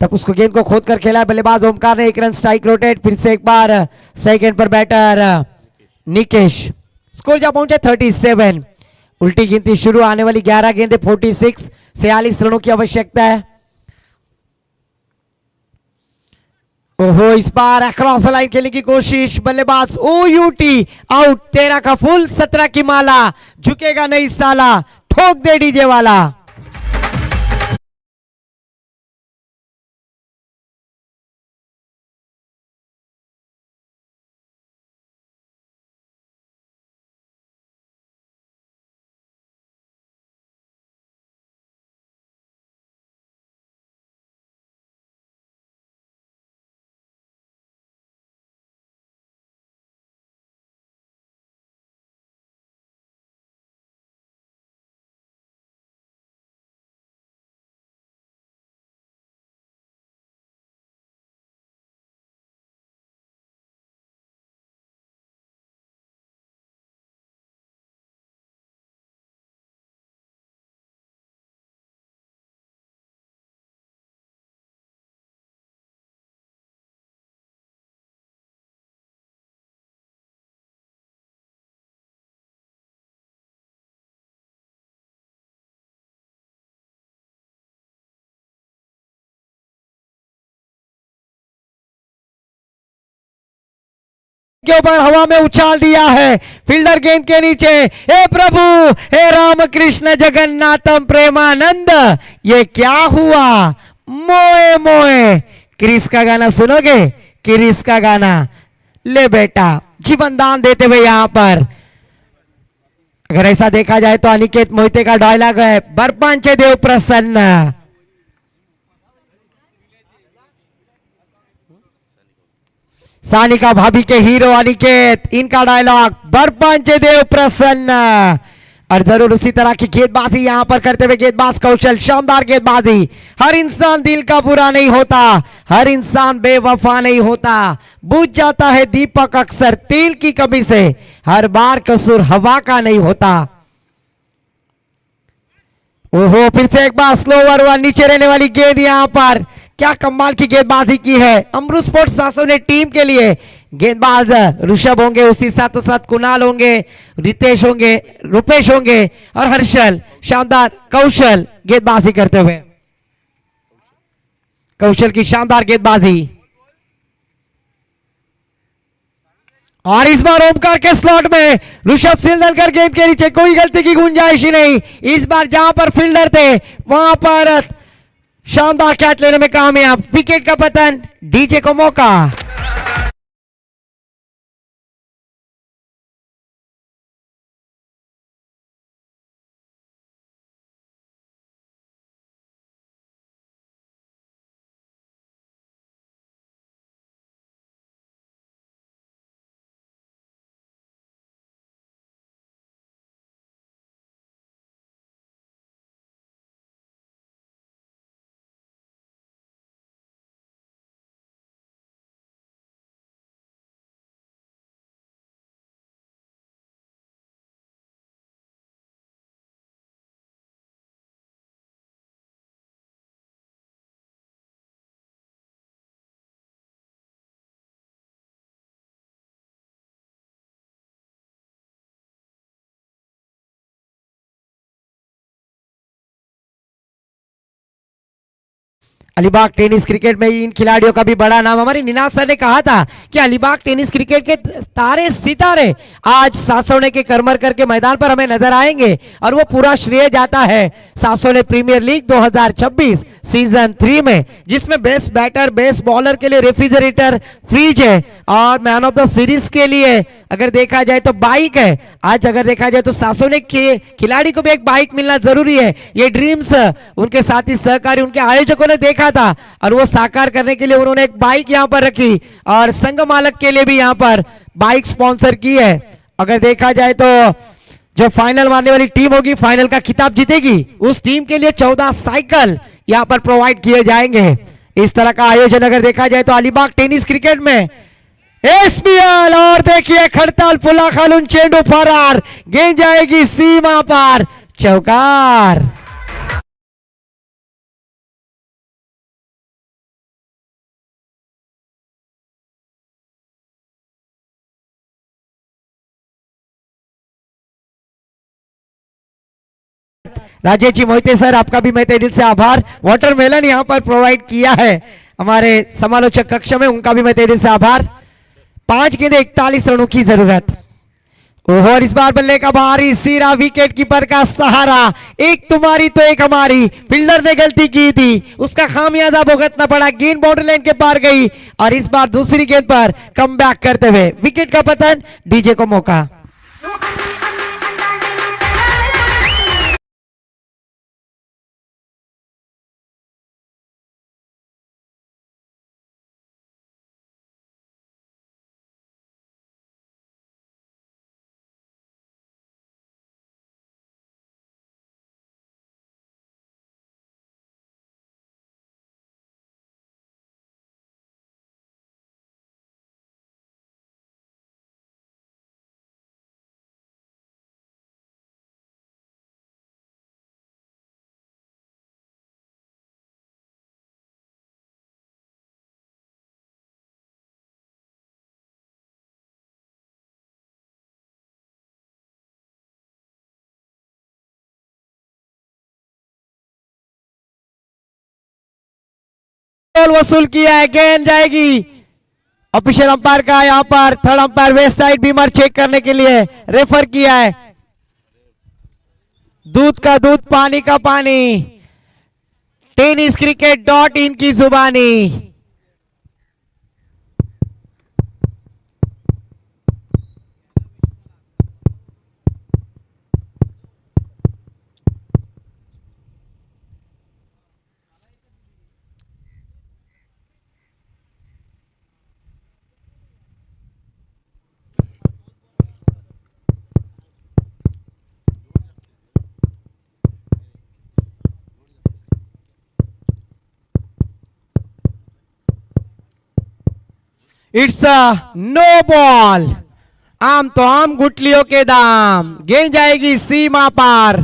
तब उसको गेंद को खोद कर खेला है बल्लेबाज ओमकार ने। 1 रन स्ट्राइक रोटेट। फिर से एक बार सेकंड पर बैटर निकेश। स्कोर जा पहुंचे 37। उल्टी गिनती शुरू, आने वाली 11 गेंदें 46, 46 रनों की आवश्यकता है। ओहो, इस बार अक्रॉस लाइन खेलने की कोशिश, बल्लेबाज ओयूटी आउट। 13 का फुल, 17 की माला, झुकेगा नहीं साला, ठोक दे डीजे वाला। के ऊपर हवा में उछाल दिया है, फील्डर गेंद के नीचे। हे प्रभु, हे रामकृष्ण जगन्नाथम प्रेमानंद, ये क्या हुआ? मोए मोए। क्रिस का गाना सुनोगे? क्रिस का गाना। ले बेटा, जीवन दान देते हुए यहां पर अगर ऐसा देखा जाए तो अनिकेत मोहिते का डायलॉग है, बरपांचे देव प्रसन्न। सानिका भाभी के हीरो अनिकेत, इनका डायलॉग, बरपांचे देव प्रसन्न। और जरूर उसी तरह की गेंदबाजी यहां पर करते हुए गेंदबाज कौशल, शानदार गेंदबाजी। हर इंसान दिल का बुरा नहीं होता, हर इंसान बेवफा नहीं होता, बुझ जाता है दीपक अक्सर तेल की कमी से, हर बार कसूर हवा का नहीं होता। ओहो, फिर से एक बार स्लोवर हुआ, नीचे रहने वाली गेंद यहां पर, क्या कमाल की गेंदबाजी की है अमृत स्पोर्ट्स सासों ने टीम के लिए। गेंदबाज ऋषभ होंगे, उसी साथों साथ कुणाल होंगे, रितेश होंगे, रुपेश होंगे और हर्षल। शानदार कौशल गेंदबाजी करते हुए, कौशल की शानदार गेंदबाजी। और इस बार ओमकार के स्लॉट में ऋषभ सिंदलकर गेंद के नीचे, कोई गलती की गुंजाइश ही नहीं। इस बार जहां पर फील्डर थे वहां पर शानदार कैच लेने में कामयाब। विकेट का पतन, डीजे को मौका। अलीबाग टेनिस क्रिकेट में इन खिलाड़ियों का भी बड़ा नाम। हमारे निनाद सर ने कहा था कि अलीबाग टेनिस क्रिकेट के तारे सितारे आज सासोने के करमरकर के मैदान पर हमें नजर आएंगे और वो पूरा श्रेय जाता है सासोने प्रीमियर लीग 2026 सीजन 3 में, जिसमें बेस्ट बैटर बेस्ट बॉलर के लिए रेफ्रिजरेटर फ्रिज है, और मैन ऑफ द सीरीज के लिए अगर देखा जाए तो बाइक है। आज अगर देखा जाए तो सासोने के खिलाड़ी को भी एक बाइक मिलना जरूरी है। ये ड्रीम्स उनके साथी सहकारी उनके आयोजकों ने देखा था और वो साकार करने के लिए उन्होंने एक बाइक यहाँ पर रखी और संघ मालक के लिए भी यहाँ पर बाइक स्पॉन्सर की है। अगर देखा जाए तो जो फाइनल मारने वाली टीम होगी, फाइनल का खिताब जीतेगी, उस टीम के लिए 14 साइकिल यहां पर प्रोवाइड किए जाएंगे। इस तरह का आयोजन अगर देखा जाए तो अलीबाग टेनिस क्रिकेट में एसपीएल। और देखिए खड़ताल फुला खालून चेंडू फरार, गेंद जाएगी सीमा पार, चौकार। राजेश जी मोहिते सर, आपका भी मैं तहे दिल से आभार। वाटरमेलन यहाँ पर प्रोवाइड किया है हमारे समालोचक कक्ष में, उनका भी मैं तहे दिल से आभार। 5 गेंदे 41 रनों की जरूरत। और इस बार बल्ले का भारी सीरा, विकेट कीपर का सहारा, एक तुम्हारी तो एक हमारी। फील्डर ने गलती की थी, उसका खामियाजा भुगतना पड़ा। गेंद बाउंड्री लाइन के पार गई और इस बार दूसरी गेंद पर कमबैक करते हुए विकेट का पतन, डीजे को मौका। वसूल किया है, गेंद जाएगी ऑफिशियल अंपायर का यहां पर थर्ड अंपायर वेस्ट साइड बीमार चेक करने के लिए रेफर किया है। दूध का दूध पानी का पानी, tenniscricket.in की जुबानी। इट्स अ नो बॉल, आम तो आम गुटलियों के दाम, गेंद जाएगी सीमा पार।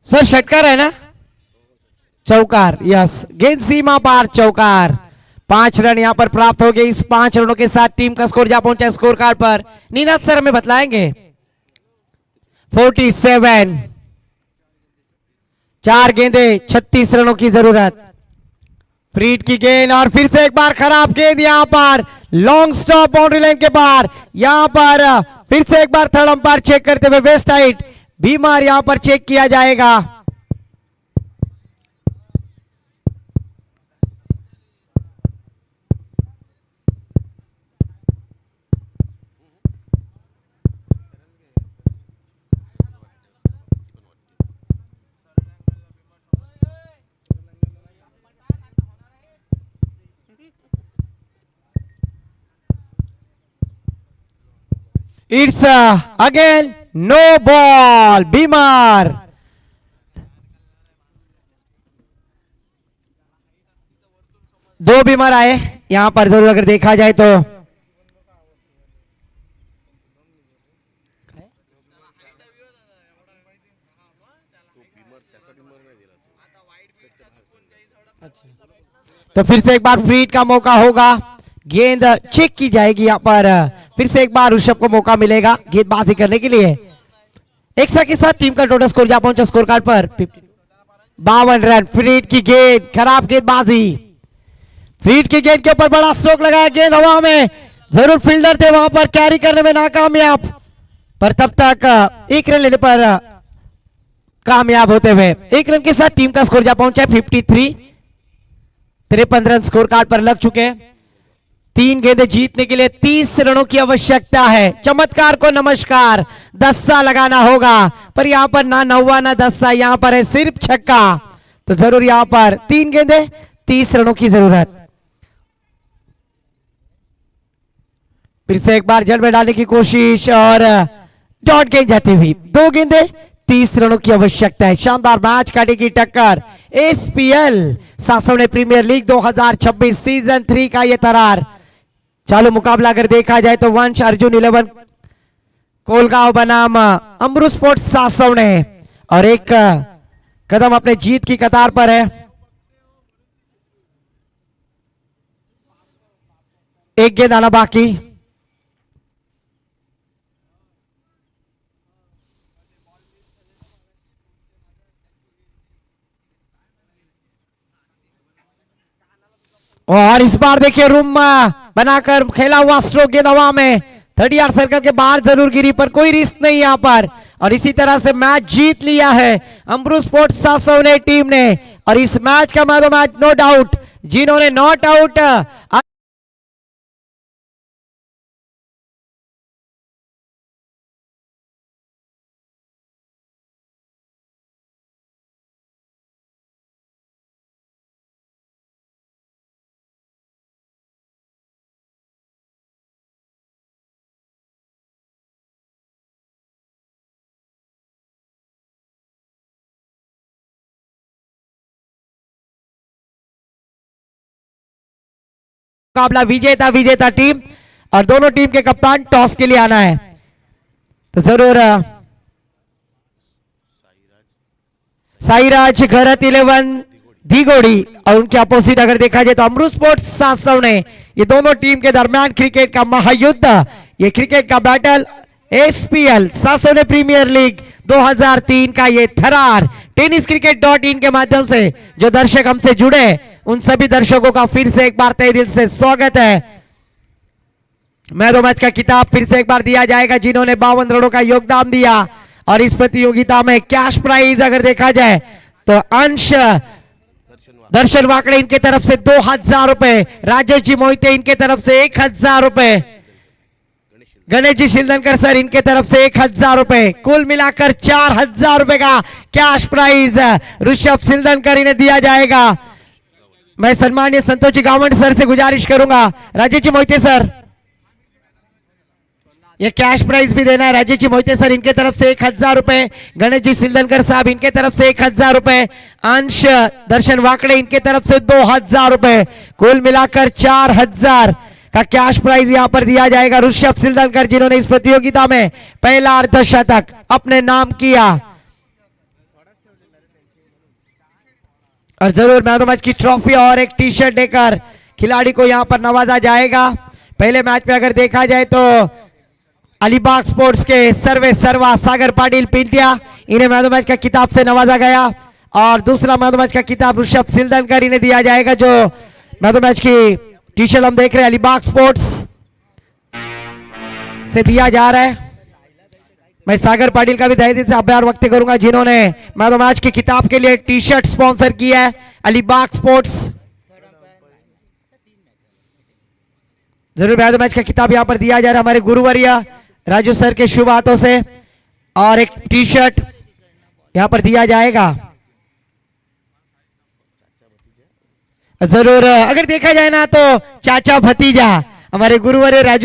सर षटकार है ना, चौकार, यस, गेंद सीमा पार, चौकार। 5 रन यहां पर प्राप्त हो गए। इस 5 रनों के साथ टीम का स्कोर जा पहुंचा स्कोर कार्ड पर, नीनाथ सर हमें बतलाएंगे। 47, 4 गेंदे 36 रनों की जरूरत। फ्रीड की गेंद और फिर से एक बार खराब गेंद यहां पर, लॉन्ग स्टॉप बाउंड्री लाइन के पार। यहां पर फिर से एक बार थर्ड अंपायर चेक करते हुए वेस्ट साइड बीमार यहां पर चेक किया जाएगा। इट्स अगेन नो बॉल, बीमार। दो बीमार आए यहां पर जरूर अगर देखा जाए तो। तो फिर से एक बार फ्रीड का मौका होगा, गेंद चेक की जाएगी यहां पर। फिर से एक बार ऋषभ को मौका मिलेगा गेंदबाजी करने के लिए। एक साथ के साथ टीम का टोटल स्कोर जा पहुंचा स्कोर कार्ड पर 52 रन। फ्रीड की गेंद, खराब गेंदबाजी। फ्रीड की गेंद के ऊपर बड़ा स्ट्रोक लगाया, गेंद हवा में, जरूर फील्डर थे वहां पर, कैरी करने में नाकामयाब, पर तब तक 1 रन लेने पर कामयाब होते हुए। एक रन के साथ टीम का स्कोर जा पहुंचा है 53। 53 रन स्कोर कार्ड पर लग चुके हैं। 3 गेंदें जीतने के लिए 30 रनों की आवश्यकता है। चमत्कार को नमस्कार, दस्सा लगाना होगा, पर यहां पर ना नौवा ना दस्सा, यहां पर है सिर्फ छक्का। तो जरूर यहां पर 3 गेंदें 30 रनों की जरूरत। फिर से एक बार जड़ में डालने की कोशिश और डॉट गेंद जाती हुई। 2 गेंदें 30 रनों की आवश्यकता है। शानदार मैच काटेगी टक्कर। एसपीएल सासवने प्रीमियर लीग 2026 सीजन 3 का यह तरार। चालू मुकाबला अगर देखा जाए तो वंश अर्जुन 11 कोलगांव बनाम अमरू स्पोर्ट्स सासवने, और एक कदम अपने जीत की कतार पर है। एक गेंद आना बाकी। और इस बार देखिए रूम बनाकर खेला हुआ स्ट्रोक गेंद हवा में 30 यार्ड सर्कल के बाहर जरूर गिरी, पर कोई रिस्क नहीं यहां पर, और इसी तरह से मैच जीत लिया है अमरू स्पोर्ट्स सासवने टीम ने। और इस मैच का मैच नो डाउट जिन्होंने नॉट आउट मुकाबला विजेता विजेता टीम, और दोनों टीम के कप्तान टॉस के लिए आना है। तो जरूर साईराज घरत 11 धीगोड़ी, और उनके अपोजिट अगर देखा जाए तो अमरू स्पोर्ट्स सासवने। ये दोनों टीम के दरमियान क्रिकेट का महायुद्ध, ये क्रिकेट का बैटल एसपीएल सासवने प्रीमियर लीग 2003 का ये थरार। tenniscricket.in के माध्यम से जो दर्शक हमसे जुड़े उन सभी दर्शकों का फिर से एक बार तहे दिल से स्वागत है। मैच का किताब फिर से एक बार दिया जाएगा जिन्होंने 52 रनों का योगदान दिया। और इस प्रतियोगिता में कैश प्राइज अगर देखा जाए तो अंश दर्शन वाकड़े इनके तरफ से 2000 रुपए, राजेश जी मोहिते इनके तरफ से 1000 रुपए, गणेश जी शिलदनकर सर इनके तरफ से 1000 रुपए, कुल मिलाकर 4000 रुपए का कैश प्राइज ऋषभ शिलदनकर इन्हें दिया जाएगा। मैं सम्मानीय संतोष जी गावंड सर से गुजारिश करूंगा, राजेश जी मोहिते सर ये कैश प्राइज भी देना है। राजेश जी मोहिते सर इनके तरफ से 1000 रुपए, गणेश जी शिलदनकर साहब इनके तरफ से 1000 रुपए, अंश दर्शन वाकड़े इनके तरफ से 2000 रुपए, कुल मिलाकर 4000 का कैश प्राइज यहां पर दिया जाएगा ऋषभ शिलदनकर जिन्होंने इस प्रतियोगिता में पहला अर्धशतक अपने नाम किया। और जरूर मैच की ट्रॉफी और एक टी शर्ट देकर खिलाड़ी को यहां पर नवाजा जाएगा। पहले मैच में अगर देखा जाए तो अलीबाग स्पोर्ट्स के सर्वे सर्वा सागर पाटिल पिंटिया इन्हें मैच का किताब से नवाजा गया, और दूसरा मैच का किताब ऋषभ शिलदनकर इन्हें दिया जाएगा। जो मैच की टी शर्ट हम देख रहे हैं अलीबाग स्पोर्ट्स से दिया जा रहा है। मैं सागर पाटिल का भी तहे दिल से आभार व्यक्त करूंगा जिन्होंने मैच की किताब के लिए टी शर्ट स्पॉन्सर किया है अलीबाग स्पोर्ट्स। जरूर मैच का किताब यहां पर दिया जा रहा है हमारे गुरुवर्य राजू सर के शुभ हाथों से, और एक टी शर्ट यहां पर दिया जाएगा। जरूर अगर देखा जाए ना तो चाचा भतीजा हमारे गुरुवर्य राजू